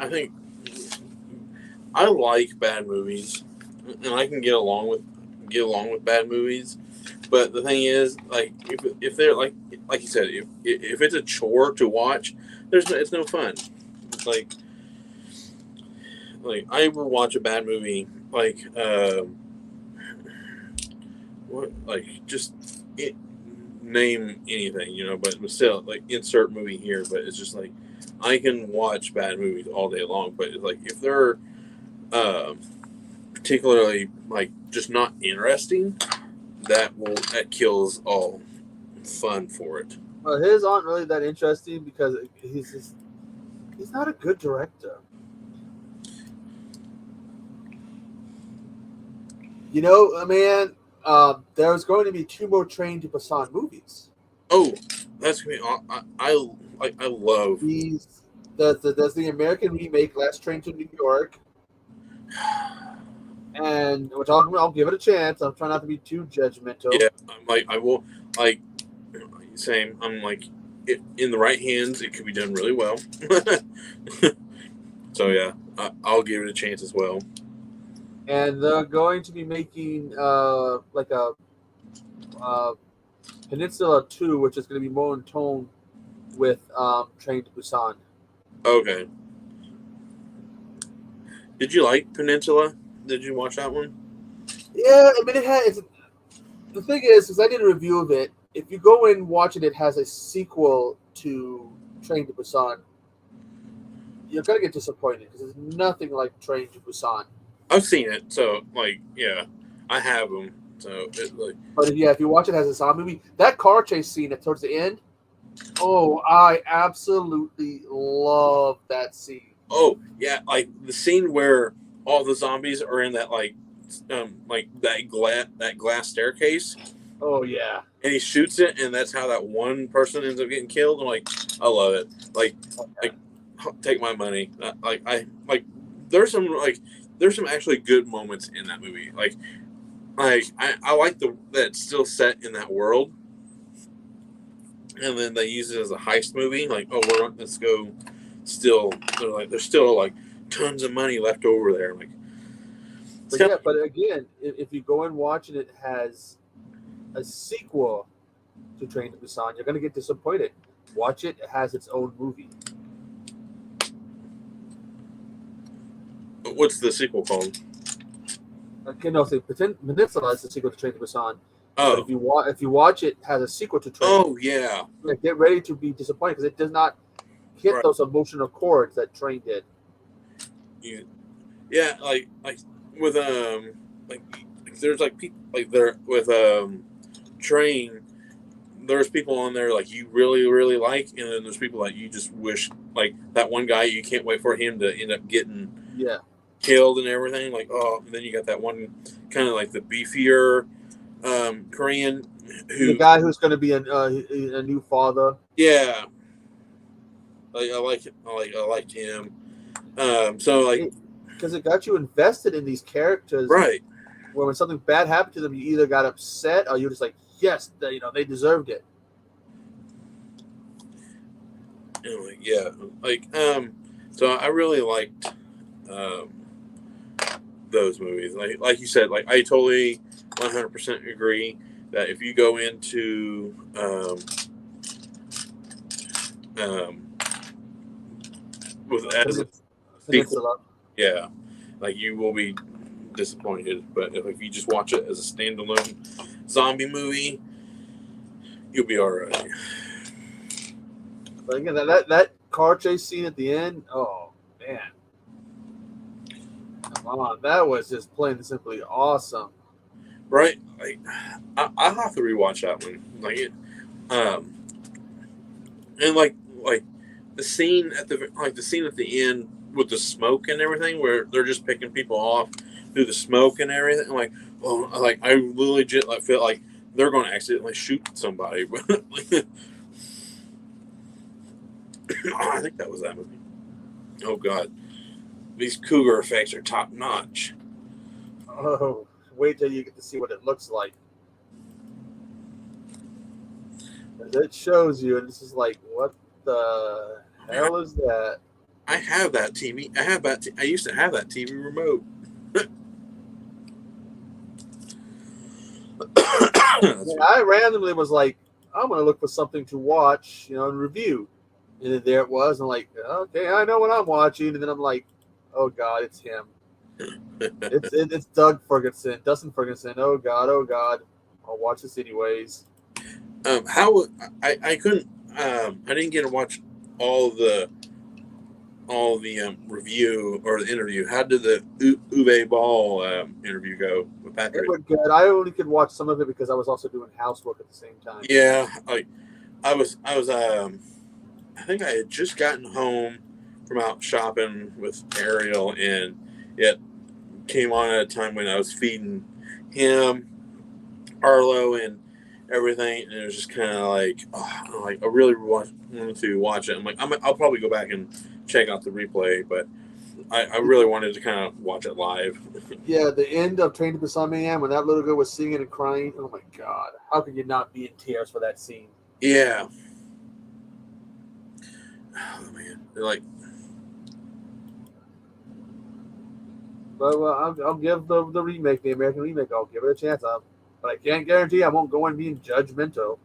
think I like bad movies, and I can get along with bad movies. But the thing is, like, if they're like you said, if it's a chore to watch, it's no fun. It's like I would watch a bad movie, like name anything, you know, but still like insert movie here. But it's just like I can watch bad movies all day long. But like if they're particularly like just not interesting, that kills all fun for it. Well, his aren't really that interesting because he's not a good director. You know, man, there's going to be 2 more Train to Busan movies. Oh, that's gonna be. I love these. There's the American remake, Last Train to New York. And we're talking about, I'll give it a chance. I'm trying not to be too judgmental. Yeah, I will, same. I'm like, in the right hands, it could be done really well. So, yeah, I'll give it a chance as well. And they're going to be making, like a Peninsula 2, which is going to be more in tone with Train to Busan. Okay. Did you like Peninsula? Did you watch that one? Yeah, I mean, the thing is I did a review of it. If you go in watching it, has a sequel to Train to Busan, you're gonna get disappointed because there's nothing like Train to Busan. I've seen it, so like, yeah, I have them. So, but yeah, if you watch it as a zombie movie, that car chase scene towards the end, oh, I absolutely love that scene. Oh yeah, like the scene where all the zombies are in that like that glass staircase. Oh yeah. And he shoots it, and that's how that one person ends up getting killed. I'm like, I love it. Like take my money. There's some actually good moments in that movie. I like that it's still set in that world, and then they use it as a heist movie. Like, oh, let's go. Still, there's still like tons of money left over there. Like, But yeah, but again, if you go and watch and it has a sequel to Train to Busan, you're gonna get disappointed. Watch it; it has its own movie. What's the sequel called? Okay, no, so Peninsula is the sequel to Train to Busan. Oh, but if you watch it, has a sequel to Train. Oh yeah. Like, get ready to be disappointed because it does not hit those emotional chords that Train did. Yeah, like with like there's like people like there with Train. There's people on there like you really really like, and then there's people that you just wish, like that one guy you can't wait for him to end up getting killed and everything. Like, oh, and then you got that one kind of like the beefier Korean the guy who's going to be a new father. Yeah, like I liked him. So like because it got you invested in these characters, right? Where when something bad happened to them, you either got upset or you're just like, yes, they deserved it. Anyway, yeah, so I really liked those movies. Like you said, like I totally 100% agree that if you go into with as a sequel, yeah, like you will be disappointed. But if you just watch it as a standalone zombie movie, you'll be all right. But again, that car chase scene at the end, oh man, come on, that was just plain and simply awesome. Right, like I have to rewatch that one. Like it, and like the scene at the end with the smoke and everything, where they're just picking people off through the smoke and everything. Like, oh, like I legit like feel like they're going to accidentally shoot somebody. But I think that was that movie. Oh God, these cougar effects are top notch. Oh, wait till you get to see what it looks like. It shows you, and this is like, what the hell is that? I have that TV. I used to have that TV remote. I randomly was like, I'm gonna look for something to watch, and review, and then there it was. I'm like, okay, I know what I'm watching, and then I'm like, oh God, it's him. It's Doug Ferguson, Dustin Ferguson. Oh God, I'll watch this anyways. How I couldn't I didn't get to watch all the review or the interview. How did the Uwe Ball interview go with Patrick? It went good. I only could watch some of it because I was also doing housework at the same time. Yeah, I was I think I had just gotten home from out shopping with Ariel, and it came on at a time when I was feeding him, Arlo, and everything, and it was just kind of like, I really wanted to watch it. I'm like, I'll probably go back and check out the replay, but I really wanted to kind of watch it live. Yeah, the end of Train to Busan Man, when that little girl was singing and crying, oh my God, how could you not be in tears for that scene? Yeah. Oh man, they're like. But I'll give the remake, the American remake, I'll give it a chance. But I can't guarantee I won't go and be judgmental.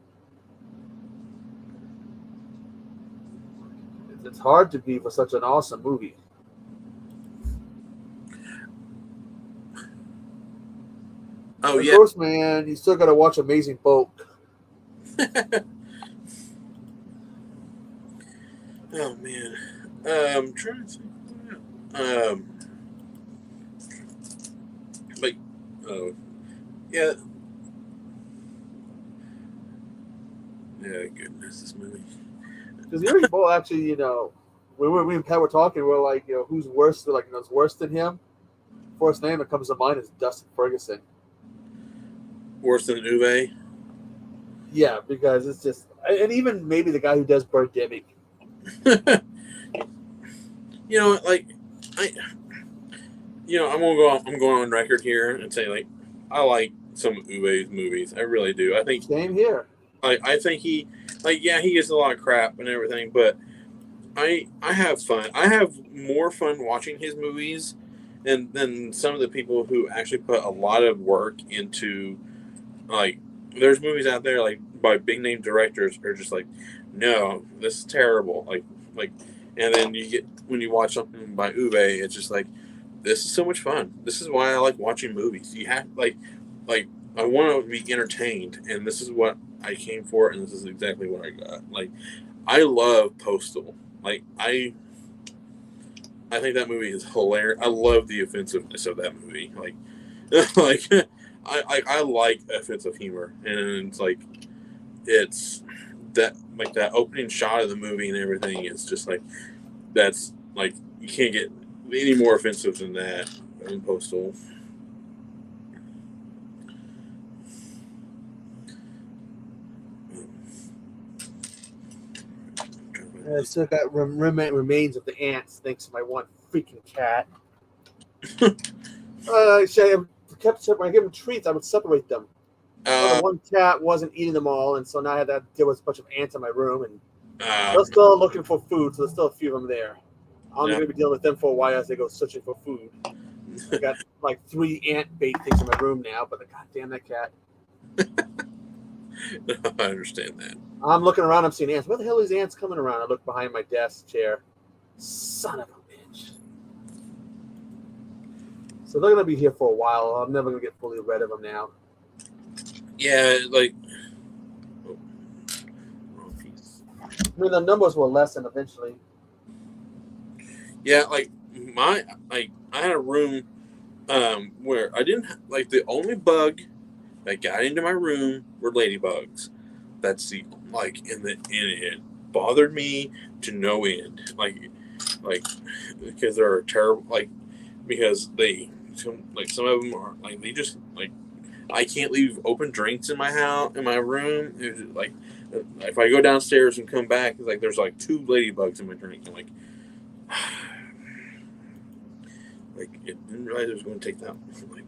It's hard to be for such an awesome movie. Oh, of course, man, you still got to watch Amazing Bulk. Oh man, I'm trying to think. Like, oh, yeah. Yeah, goodness, this movie. Because the Amazing Bulk actually, when we and Pat were talking, we're like, who's worse? We're like, it's worse than him. First name that comes to mind is Dustin Ferguson. Worse than Uwe? Yeah, because it's just, and even maybe the guy who does Birdemic. I'm going on record here and say, like, I like some of Uwe's movies. I really do. I think same here. I think he gets a lot of crap and everything, but I have fun. I have more fun watching his movies and then some of the people who actually put a lot of work into, like, there's movies out there like by big name directors are just like, no, this is terrible. Like, and then you get when you watch something by Ube, it's just like, this is so much fun. This is why I like watching movies. You have like I want to be entertained, and this is what I came for, and this is exactly what I got. Like, I love Postal. Like, I think that movie is hilarious. I love the offensiveness of that movie. Like, like I like offensive humor, and it's like it's that like that opening shot of the movie and everything is just like that's like you can't get any more offensive than that in Postal. I still got remains of the ants thanks to my one freaking cat. I kept when I give them treats, I would separate them. The one cat wasn't eating them all, and so now I had to deal with a bunch of ants in my room, and they're still looking for food, so there's still a few of them there. I'm going to be dealing with them for a while as they go searching for food. I got like 3 ant bait things in my room now, but goddamn that cat. I understand that. I'm looking around, I'm seeing ants. Where the hell are these ants coming around? I look behind my desk chair. Son of a bitch. So they're going to be here for a while. I'm never going to get fully rid of them now. Yeah, like... Oh, wrong piece. I mean, the numbers will lessen eventually. Yeah, like, I had a room where I didn't... Like, the only bug that got into my room were ladybugs. That's the... Like, and it bothered me to no end. Like, because they're terrible... Like, because some of them are... Like, they just... Like, I can't leave open drinks in my house, in my room. Like, if I go downstairs and come back, it's like there's like 2 ladybugs in my drink. I'm like, it didn't realize it was going to take that long. Like,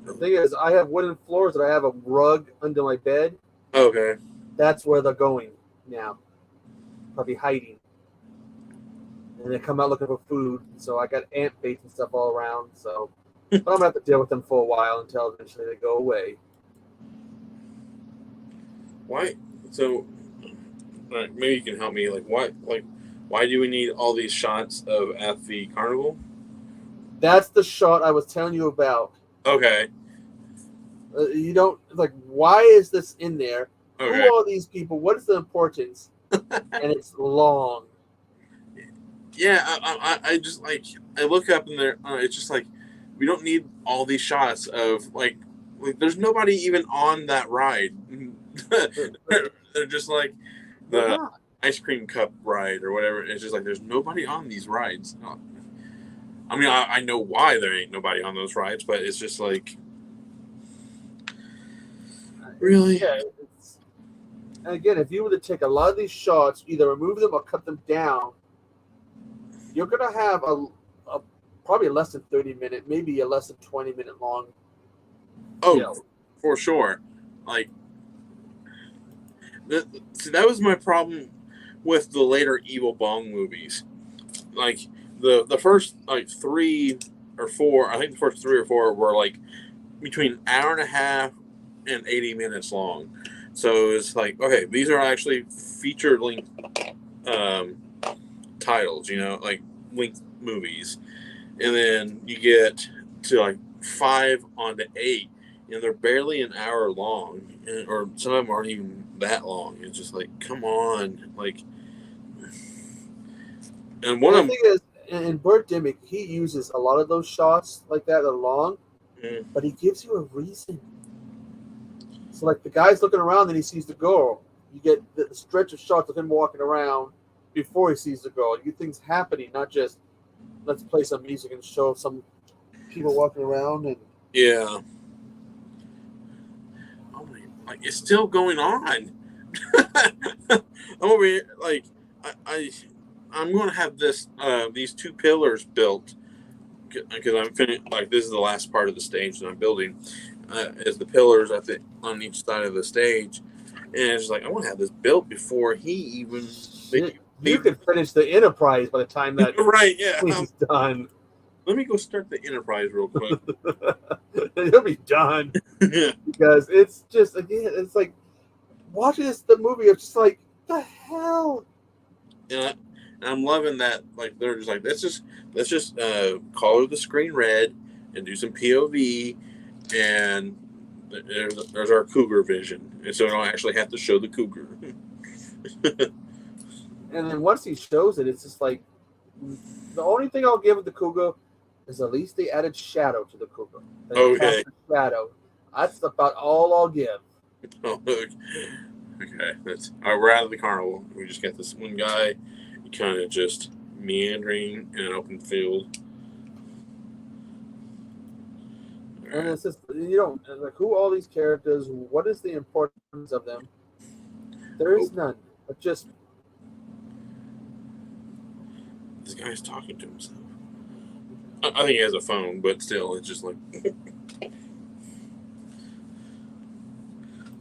the thing is, I have wooden floors and I have a rug under my bed. Okay. That's where they're going now. Probably hiding. And they come out looking for food. So I got ant baits and stuff all around. So. But I'm going to have to deal with them for a while until eventually they go away. Why? So, maybe you can help me. Like, why do we need all these shots of at the carnival? That's the shot I was telling you about. Okay. You don't, like, why is this in there? Okay. Who are these people? What is the importance? And it's long. Yeah, I just, like, I look up and it's just like, we don't need all these shots of like there's nobody even on that ride. They're just like the ice cream cup ride or whatever. It's just like there's nobody on these rides. I mean, I know why there ain't nobody on those rides, but it's just like really. Yeah. And again, if you were to take a lot of these shots, either remove them or cut them down, you're gonna have probably a less than 30-minute, maybe a less than 20-minute long. Oh, for sure. Like, see, that was my problem with the later Evil Bong movies. Like, the first, like, 3 or 4, I think the first 3 or 4 were, like, between an hour and a half and 80 minutes long. So it's like, okay, these are actually feature-length titles, you know, like, length movies. And then you get to like 5 on to 8, and they're barely an hour long, or some of them aren't even that long. It's just like, come on, like. And one of the thing is, in Birdemic, he uses a lot of those shots like that are long, but he gives you a reason. So like the guy's looking around and he sees the girl. You get the stretch of shots of him walking around before he sees the girl. You get things happening, not just. Let's play some music and show some people walking around and yeah. Oh my! Like it's still going on. I'm over here, like I'm going to have these 2 pillars built because I'm finished. Like this is the last part of the stage that I'm building. Is the pillars on each side of the stage, and it's like I want to have this built before he even. You could finish the Enterprise by the time that right, yeah. he's done. let me go start the Enterprise real quick. He'll be done because it's just again, it's like watching the movie. It's just like the hell. And I'm loving that. Like they're just like let's just color the screen red and do some POV, and there's our cougar vision, and so we don't actually have to show the cougar. And then once he shows it, it's just like the only thing I'll give the cougar is at least they added shadow to the cougar. Okay. Shadow. That's about all I'll give. Oh, okay. That's all right. We're out of the carnival. We just got this one guy, kind of just meandering in an open field. And it's just like who are all these characters? What is the importance of them? There is none. But just this guy's talking to himself. I think he has a phone, but still, it's just like.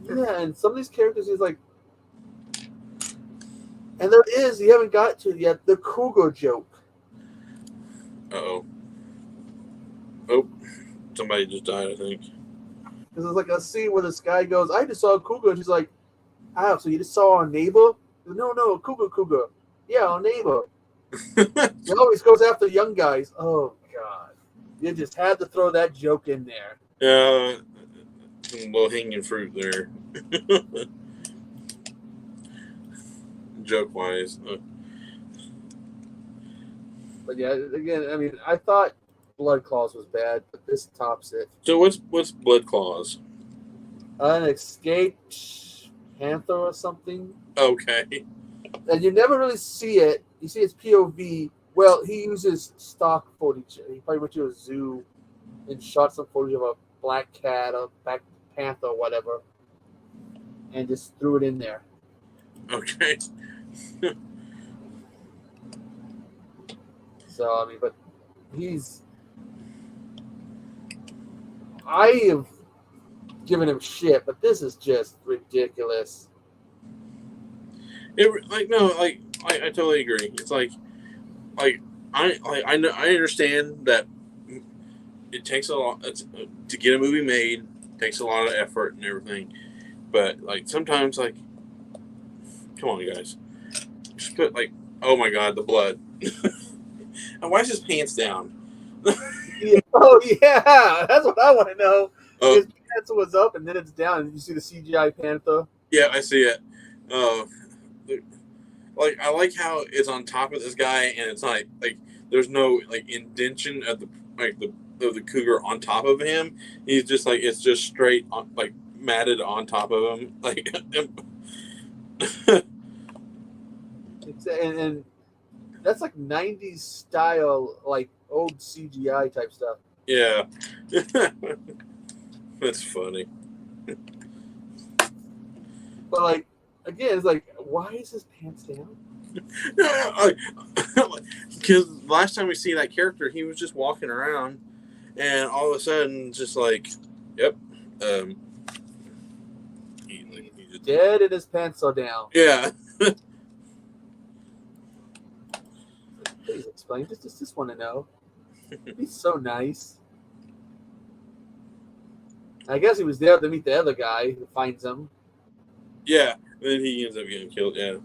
Yeah, and some of these characters he's like, and there is you haven't got to yet the cougar joke. Oh, somebody just died, I think. Because it's like a scene where this guy goes, "I just saw a cougar," and she's like, "Oh, so you just saw our neighbor?" No, a cougar. Yeah, our neighbor. He always goes after young guys. Oh God, you just had to throw that joke in there. Yeah, low hanging fruit there. Joke wise. But yeah, again, I mean, I thought Blood Claws was bad, but this tops it. So what's Blood Claws? An escaped panther or something. Okay. And you never really see it. You see its POV. Well, he uses stock footage. He probably went to a zoo and shot some footage of a black cat, a black panther, or whatever, and just threw it in there. Okay. So I mean, but I have given him shit, but this is just ridiculous. I totally agree. It's I understand that it takes a lot to get a movie made. Takes a lot of effort and everything, but like sometimes come on, you guys, just put oh my God, the blood. And why is his pants down? Oh yeah, that's what I want to know. Oh. His pants was up and then it's down, and you see the CGI panther. Yeah, I see it. I like how it's on top of this guy, and it's not like there's no indentation of the cougar on top of him. He's just it's just straight on, matted on top of him. And that's 90s style, old CGI type stuff. Yeah. That's funny. But again, it's why is his pants down? Because last time we see that character, he was just walking around, and all of a sudden, just yep, he's dead, and his pants are down. Yeah. Please explain. Just want to know. He's so nice. I guess he was there to meet the other guy who finds him. Yeah, and then he ends up getting killed. Yeah.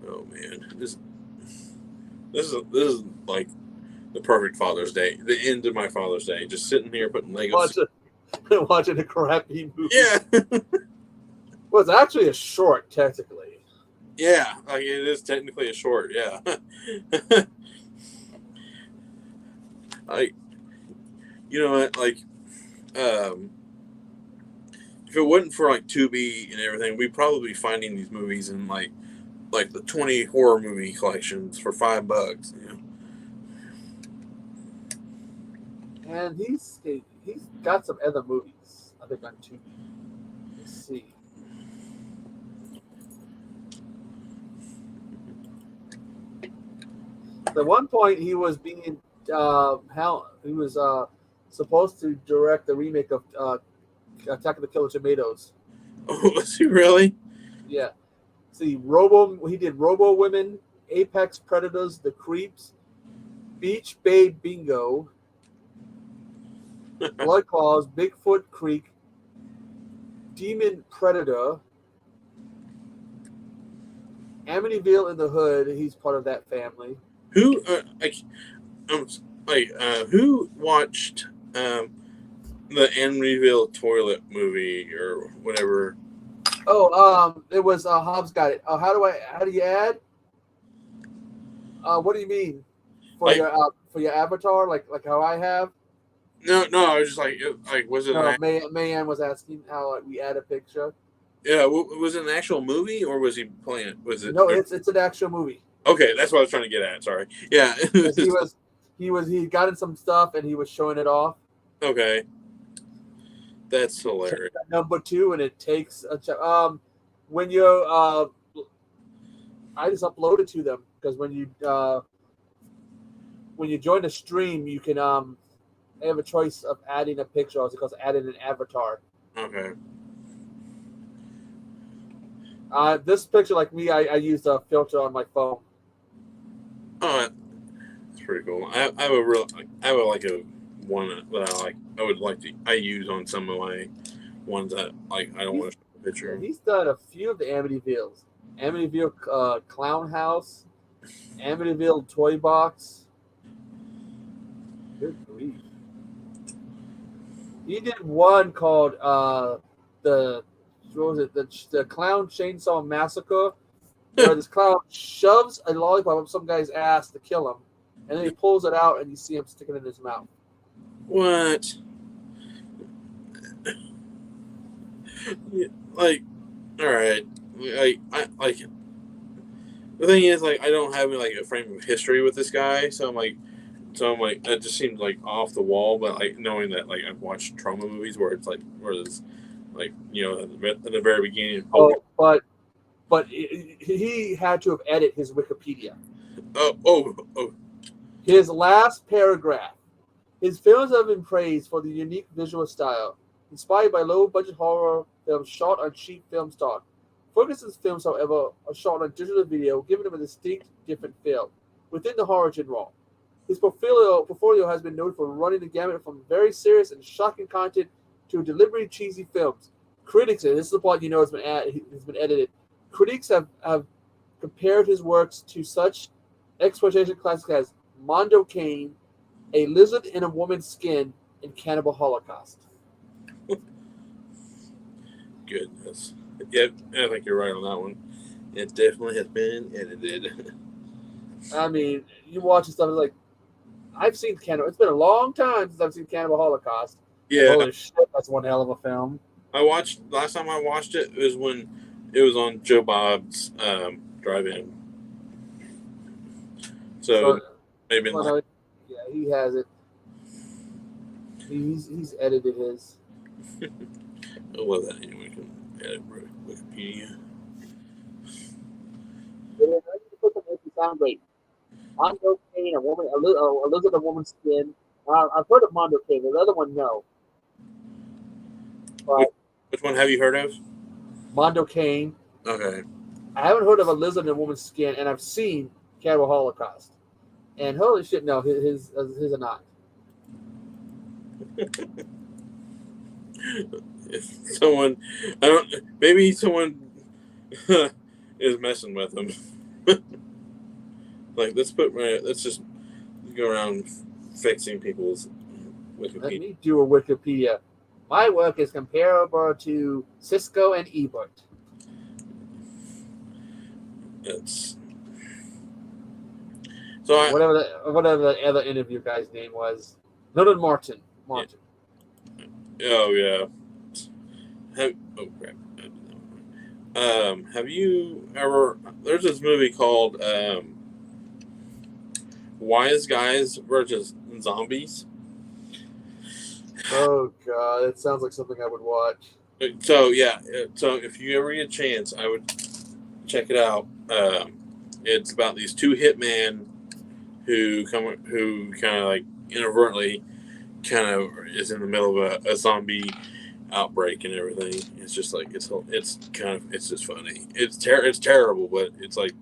Oh man, this is the perfect Father's Day. The end of my Father's Day, just sitting here putting Legos. Watching a crappy movie. Yeah. Well, it's actually a short, technically. Yeah, it is technically a short. Yeah. You know what? If it wasn't for Tubi and everything, we'd probably be finding these movies in the 20 horror movie collections for $5. You know? And he's got some other movies, I think, on Tubi. Let's see. At one point, he was being supposed to direct the remake of Attack of the Killer Tomatoes. Oh, was he really? Yeah. See, Robo. He did Robo Women, Apex Predators, The Creeps, Beach Babe Bingo, Blood Claws, Bigfoot Creek, Demon Predator, Amityville in the Hood. He's part of that family. Who who watched the Amityville toilet movie or whatever? Oh, it was Hobbs got it. How do you add? What do you mean for your avatar? Like how I have? No, I was just was it? No, Mayan was asking how we add a picture. Yeah, was it an actual movie or was he playing it? Was it? No, it's an actual movie. Okay, that's what I was trying to get at. Sorry. Yeah. he got in some stuff and he was showing it off. Okay. That's hilarious. Number 2, and it takes when you I just uploaded to them because when you join the stream, you can have a choice of adding a picture, or because adding an avatar. Okay. This picture, like me, I used a filter on my phone. Oh, that's pretty cool. I have a one that I use on some of my ones that I don't want to show a picture. He's done a few of the Amityvilles. Amityville Clown House, Amityville Toy Box. Good grief. He did one called the Clown Chainsaw Massacre, where this clown shoves a lollipop up some guy's ass to kill him, and then he pulls it out and you see him sticking it in his mouth. What? All right. The thing is, I don't have a frame of history with this guy, so I'm like, that just seems off the wall. But knowing that I've watched trauma movies where it's where there's at the very beginning. Oh, but he had to have edited his Wikipedia. Oh. His last paragraph. His films have been praised for the unique visual style, inspired by low-budget horror films shot on cheap film stock. Ferguson's films, however, are shot on digital video, giving them a distinct, different feel within the horror genre. His portfolio has been noted for running the gamut from very serious and shocking content to deliberately cheesy films. Critics, and this is the part has been edited. Critics have compared his works to such exploitation classics as Mondo Cane, A Lizard in a Woman's Skin, and Cannibal Holocaust. Goodness. Yeah, I think you're right on that one. It definitely has been edited. I mean, you watch stuff like I've seen Cannibal. It's been a long time since I've seen Cannibal Holocaust. Yeah. Holy shit, that's one hell of a film. Last time I watched it was when it was on Joe Bob's drive-in. So maybe yeah, he has it. He's edited his. I love that anyway. Can edit Wikipedia. Sound great. Mondo Cane, a lizard, a woman's skin. I've heard of Mondo Cane. The other one, no. But which one have you heard of? Mondo Cane. Okay. I haven't heard of a lizard in a woman's skin, and I've seen Cannibal Holocaust. And holy shit, no, his are not. Maybe someone is messing with him. Let's just go around fixing people's Wikipedia. Let me do a Wikipedia. My work is comparable to Cisco and Ebert. Whatever the other interview guy's name was. Leonard Martin. Martin. Oh yeah. Crap. Have you ever? There's this movie called Wise Guys versus Zombies. Oh god, it sounds like something I would watch. So yeah, if you ever get a chance, I would check it out. It's about these two hitmen who kind of inadvertently kind of is in the middle of a zombie outbreak and everything. It's just like it's just funny. It's terrible, but it's like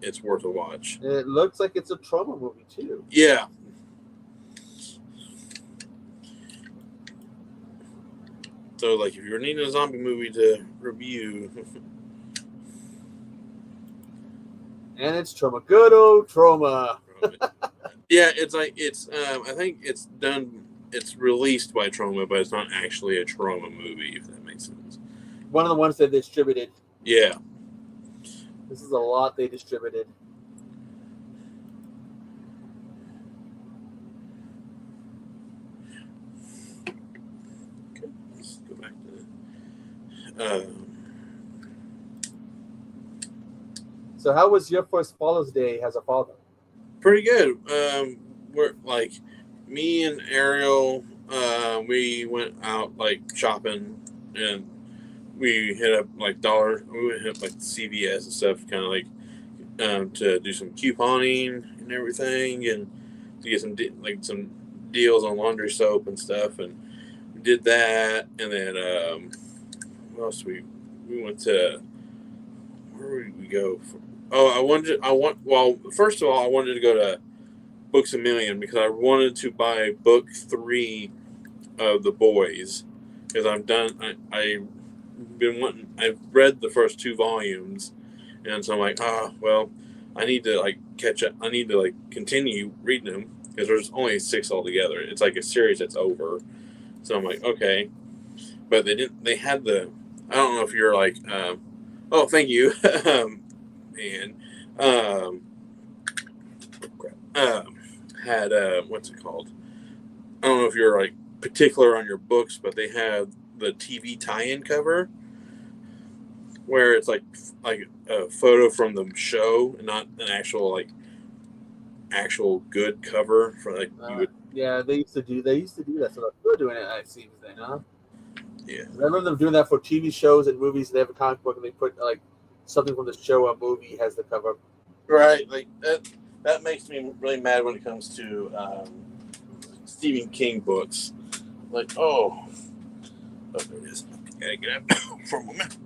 it's worth a watch. It looks like it's a trauma movie too. Yeah. So like if you're needing a zombie movie to review, and it's trauma, good old trauma. yeah, it's like it's I think it's done. It's released by Trauma, but it's not actually a Trauma movie, if that makes sense. One of the ones that they distributed. Yeah. This is a lot they distributed. Okay, let's go back to. So, how was your first Father's Day as a father? Pretty good. We're like me and Ariel. We went out like shopping, and we hit up like dollar. We hit up like CVS and stuff, kind of like to do some couponing and everything, and to get some some deals on laundry soap and stuff. And we did that, and then what else? We went to where did we go? First of all, I wanted to go to Books A Million because I wanted to buy book 3 of The Boys because I've read the first 2 volumes, and so I'm like, well, I need to like catch up. I need to like continue reading them because there's only 6 altogether. It's like a series that's over. So I'm like, okay, but they had the, I don't know if you're like, oh, thank you. And had what's it called? I don't know if you're like particular on your books, but they have the TV tie-in cover where it's like a photo from the show and not an actual good cover for like you would. Yeah, they used to do that. So they're doing it. It seems then, huh? Yeah, I remember them doing that for TV shows and movies. They have a comic book and they put like something from the show or movie has the cover. Right, like that makes me really mad when it comes to Stephen King books. Like, oh, there it is. Gotta get up for a moment.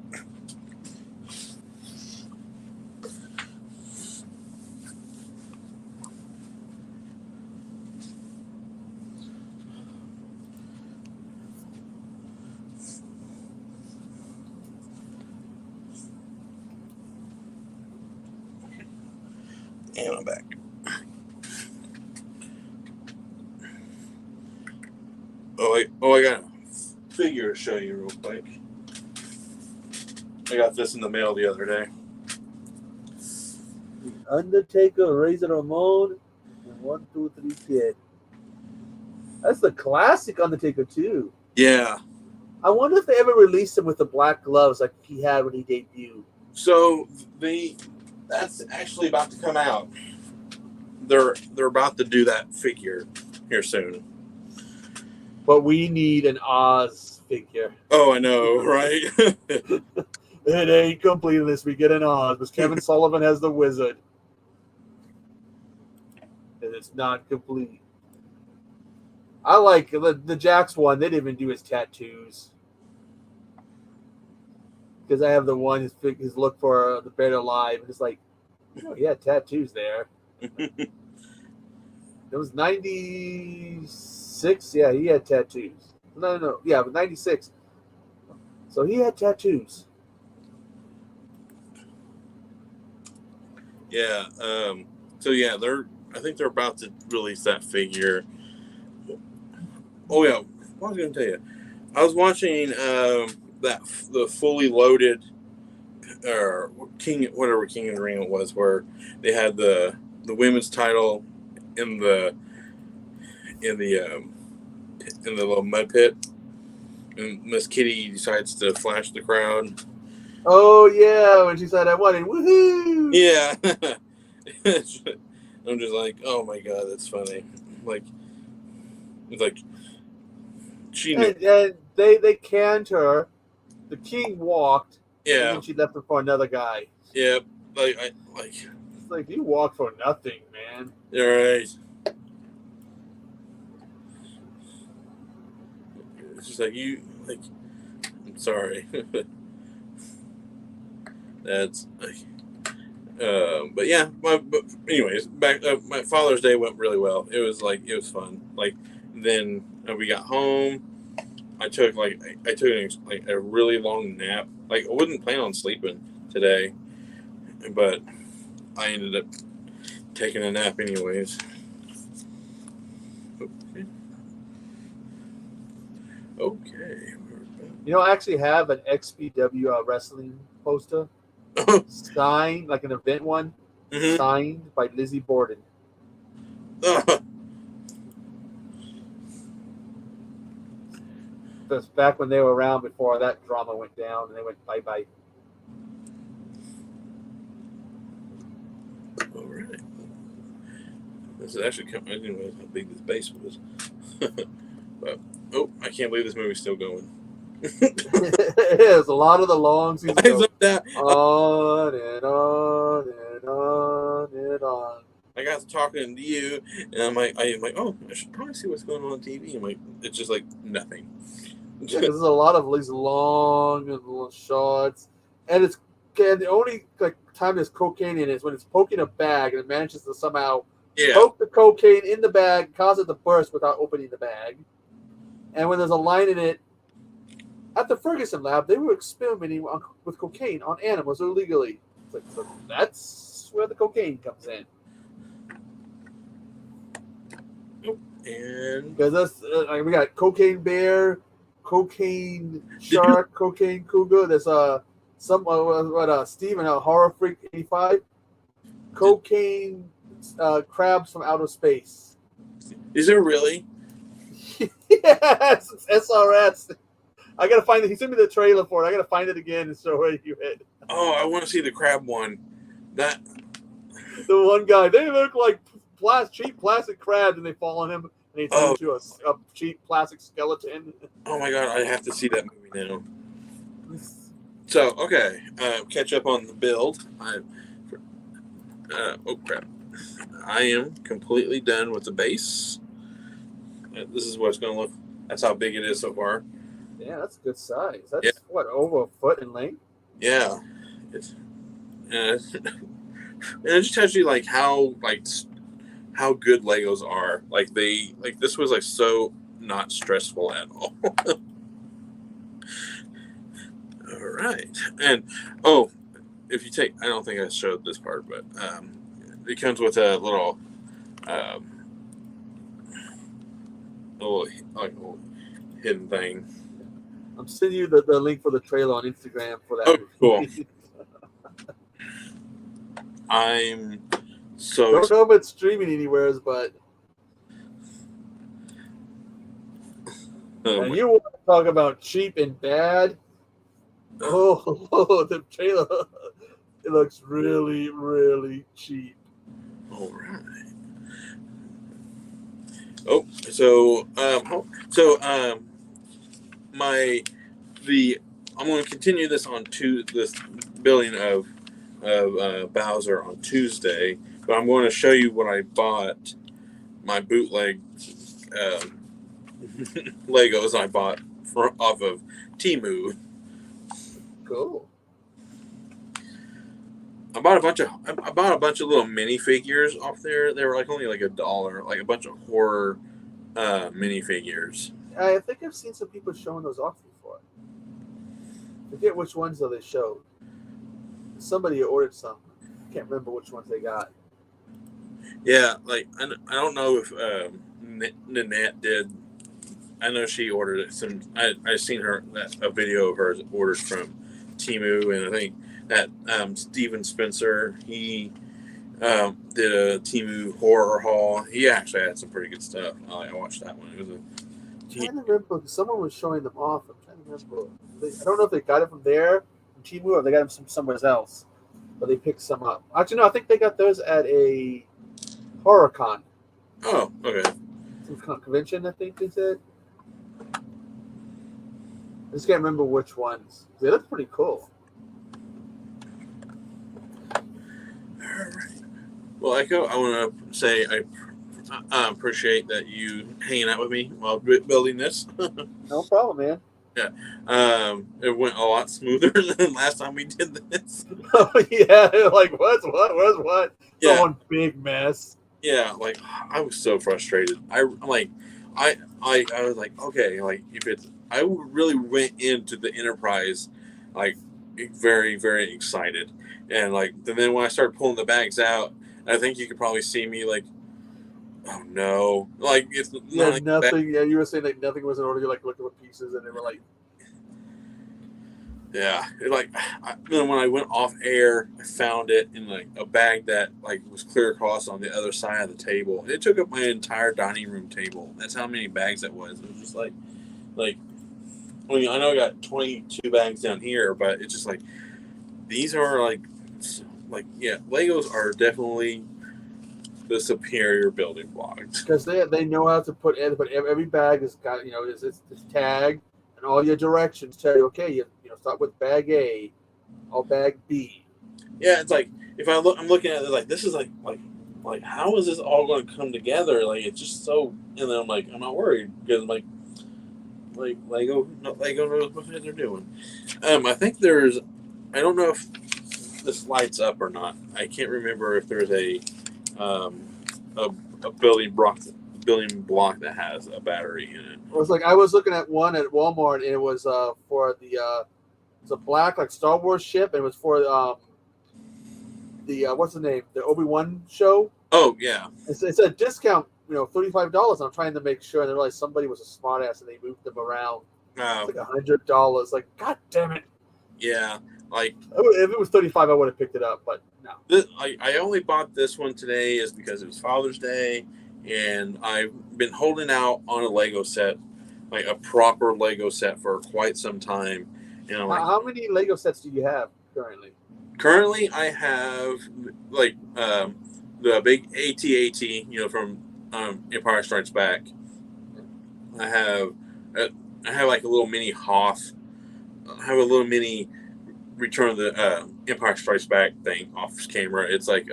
And I'm back. I got a figure to show you real quick. I got this in the mail the other day. Undertaker, Razor Ramon, and 1, 2, 3 Kid. That's the classic Undertaker too. Yeah. I wonder if they ever released him with the black gloves like he had when he debuted. So that's actually about to come out. They're about to do that figure here soon. But we need an Oz figure. Oh, I know, right? It ain't complete unless we get an Oz. Because Kevin Sullivan has the Wizard. And it's not complete. I like the Jax one. They didn't even do his tattoos. Because I have the one, his look for the Better Alive. And it's like, oh, he had tattoos there. It was 96. Yeah, he had tattoos. No. Yeah, but 96. So he had tattoos. Yeah. So yeah, I think they're about to release that figure. Oh yeah, what was I going to tell you? I was watching the fully loaded King of the Ring it was, where they had the women's title in the little mud pit, and Miss Kitty decides to flash the crowd. Oh yeah, when she said I won it, woohoo! Yeah. I'm just like, oh my god, that's funny. Like, it's like she knew. And they canned her. The king walked. Yeah. And then she left him for another guy. Yeah. It's like you walked for nothing, man. You're right. It's just like you like. I'm sorry. That's like. But yeah, but anyways, back my Father's Day went really well. It was fun. Like then we got home. I took a really long nap. Like I wouldn't plan on sleeping today, but I ended up taking a nap anyways. Okay. I actually have an XPW wrestling poster signed, like an event one, signed by Lizzie Borden. That's back when they were around before that drama went down and they went bye-bye. All right. This is actually I didn't realize how big this base was. But I can't believe this movie's still going. It is a lot of the long seasons go on and on and on and on. I got talking to you, and I'm like, oh, I should probably see what's going on TV. I'm like, it's just like nothing. Yeah, there's a lot of these long and little shots, and the only time there's cocaine in it is when it's poking a bag and it manages to somehow poke the cocaine in the bag, cause it to burst without opening the bag. And when there's a line in it, at the Ferguson lab, they were experimenting with cocaine on animals illegally. So that's where the cocaine comes in. And because we got cocaine bear, cocaine shark, cocaine cougar. There's Steven Horror Freak 85, cocaine crabs from outer space. Is there really? Yes, it's SRS. I gotta find it. He sent me the trailer for it. I gotta find it again and show you it. Oh, I want to see the crab one. The one guy. They look like cheap plastic crabs, and they fall on him, and he turns into a cheap plastic skeleton. Oh my god, I have to see that movie now. So okay, catch up on the build. Oh crap! I am completely done with the base. This is what it's going to look. That's how big it is so far. Yeah, that's a good size. That's what, over a foot in length? Yeah. And it just tells you how good Legos are. This was so not stressful at all. All right. And if you take, I don't think I showed this part, but it comes with a little hidden thing. I'm sending you the link for the trailer on Instagram for that. Oh, cool. I'm so. Don't know if it's streaming anywhere, but. And you want to talk about cheap and bad? Oh, the trailer. It looks really, really cheap. All right. I'm going to continue this on this building of Bowser on Tuesday, but I'm going to show you what I bought. My bootleg Legos I bought off of Temu. Cool. I bought a bunch of little minifigures off there. They were only $1, like a bunch of horror minifigures. I think I've seen some people showing those off before. I forget which ones though they showed. Somebody ordered some. I can't remember which ones they got. Yeah, I don't know if Nanette did. I know she ordered it. I seen a video of hers ordered from Temu, and I think that Steven Spencer, he did a Temu horror haul. He actually had some pretty good stuff. I watched that one. I'm trying to remember. Someone was showing them off. I'm trying to remember. I don't know if they got it from there, from Temu, or they got them from somewhere else. But they picked some up. Actually, no, I think they got those at a HorrorCon. Oh, okay. Some convention, I think they said. I just can't remember which ones. They look pretty cool. All right. Well, Echo, I want to say I appreciate that you hanging out with me while building this. No problem, man. Yeah. It went a lot smoother than last time we did this. Oh yeah, like what? Yeah. One big mess. Yeah, like I was so frustrated. I was like, okay, like if it's, I really went into the Enterprise, like very very excited, and like then when I started pulling the bags out, I think you could probably see me like, oh no, like it's Yeah, not like nothing. Yeah, you were saying like nothing was in order. You're like looking for pieces, and they were like, yeah, then when I went off air, I found it in like a bag that like was clear across on the other side of the table. It took up my entire dining room table. That's how many bags that was. It was just like, I mean, I know I got 22 bags down here, but it's just like these are yeah, Legos are definitely the superior building blocks because they know how to put every bag has got is it's tag and all your directions tell you okay you start with bag A or bag B. Yeah, it's like if I'm looking at it like this is like how is this all going to come together? Like it's just so, and then I'm like I'm not worried because like Lego knows what they're doing. I think I don't know if this lights up or not. I can't remember if there's a building block that has a battery in it. It was like I was looking at one at Walmart and it was for the it's a black like Star Wars ship and it was for the what's the name, the Obi-Wan show. Oh yeah, it's a discount, $35. I'm trying to make sure, and I realized somebody was a smartass and they moved them around. It's like $100. Like, god damn it. Yeah, like if it was 35, I would have picked it up, but no. I only bought this one today is because it was Father's Day, and I've been holding out on a Lego set, like a proper Lego set, for quite some time. And I'm like, how many Lego sets do you have currently? Currently, I have like the big AT-AT, from Empire Strikes Back. I have like a little mini Hoth. I have a little mini Return of the Empire Strikes Back thing off camera. It's like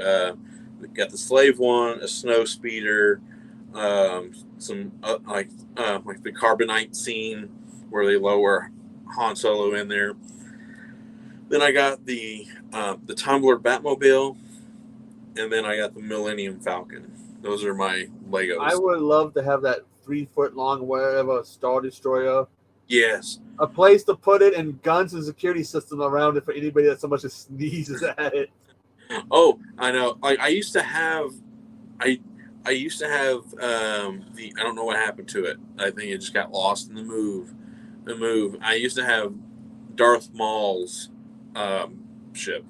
we've got the slave one, a snow speeder, some like the carbonite scene where they lower Han Solo in there. Then I got the Tumbler Batmobile, and then I got the Millennium Falcon. Those are my Legos. I would love to have that 3-foot long, whatever, Star Destroyer. Yes. A place to put it and guns and security system around it for anybody that so much as sneezes at it. Oh, I know. Like I used to have the I don't know what happened to it. I think it just got lost in the move. I used to have Darth Maul's ship.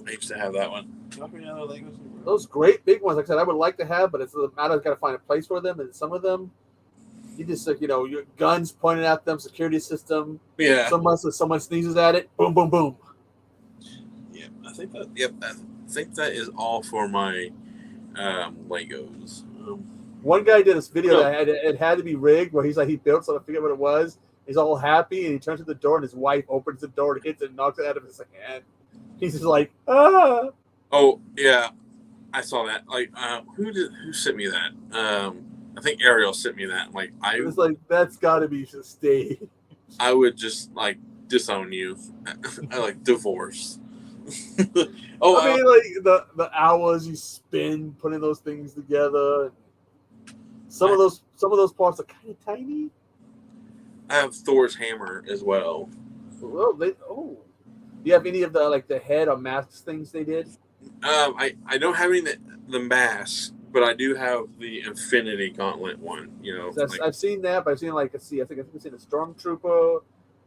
I used to have that one. Those great big ones, like I said, I would like to have, but it's a matter of got to find a place for them. And some of them, you just your guns pointed at them, security system. Yeah. Someone sneezes at it, boom, boom, boom. Yeah, I think that. Yep, I think that is all for my Legos. One guy did this video that it had to be rigged, where he's like he built something, I forget what it was. He's all happy and he turns to the door and his wife opens the door and hits it and knocks it out of his hand. He's just like, ah. Oh yeah, I saw that. Like, who sent me that? I think Ariel sent me that. Like, I was like, that's got to be staged. I would just like disown you. I like divorce. Oh, I mean, like the hours you spend putting those things together. Some of those parts are kind of tiny. I have Thor's hammer as well. Well, do you have any of the head or masks things they did? I don't have any the masks, but I do have the Infinity Gauntlet one. I've seen that, but I've seen I think I've seen a Stormtrooper.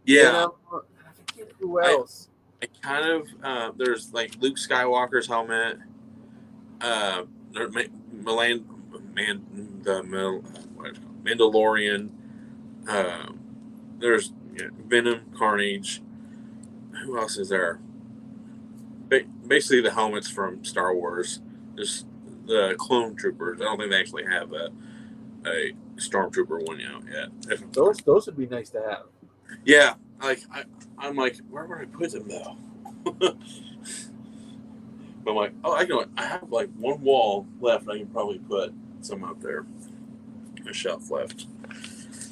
Yeah. I forget who else. I kind of there's like Luke Skywalker's helmet. Mandalorian. There's Venom, Carnage. Who else is there? Basically, the helmets from Star Wars. Just the clone troopers. I don't think they actually have a Stormtrooper one out yet. Those would be nice to have. Yeah, I'm like, where would I put them though? But I'm like, I have like one wall left. I can probably put some up there, a shelf left.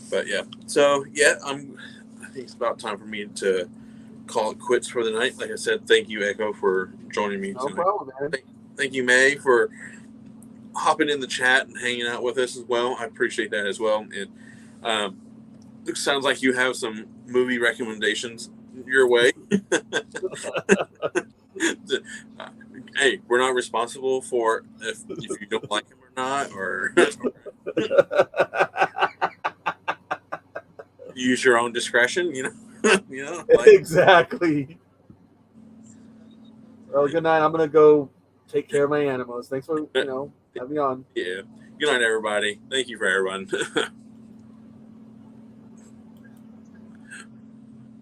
But yeah, so yeah, I think it's about time for me to call it quits for the night. Like I said, thank you, Echo, for joining me No tonight. problem, man. Thank you, May, for hopping in the chat and hanging out with us as well. I appreciate that as well. And it sounds like you have some movie recommendations your way. Hey, we're not responsible for if you don't like him or not, or use your own discretion. Like, Exactly. Well, good night. I'm gonna go take care of my animals. Thanks for having me on. yeah. Good night, everybody. Thank you for everyone.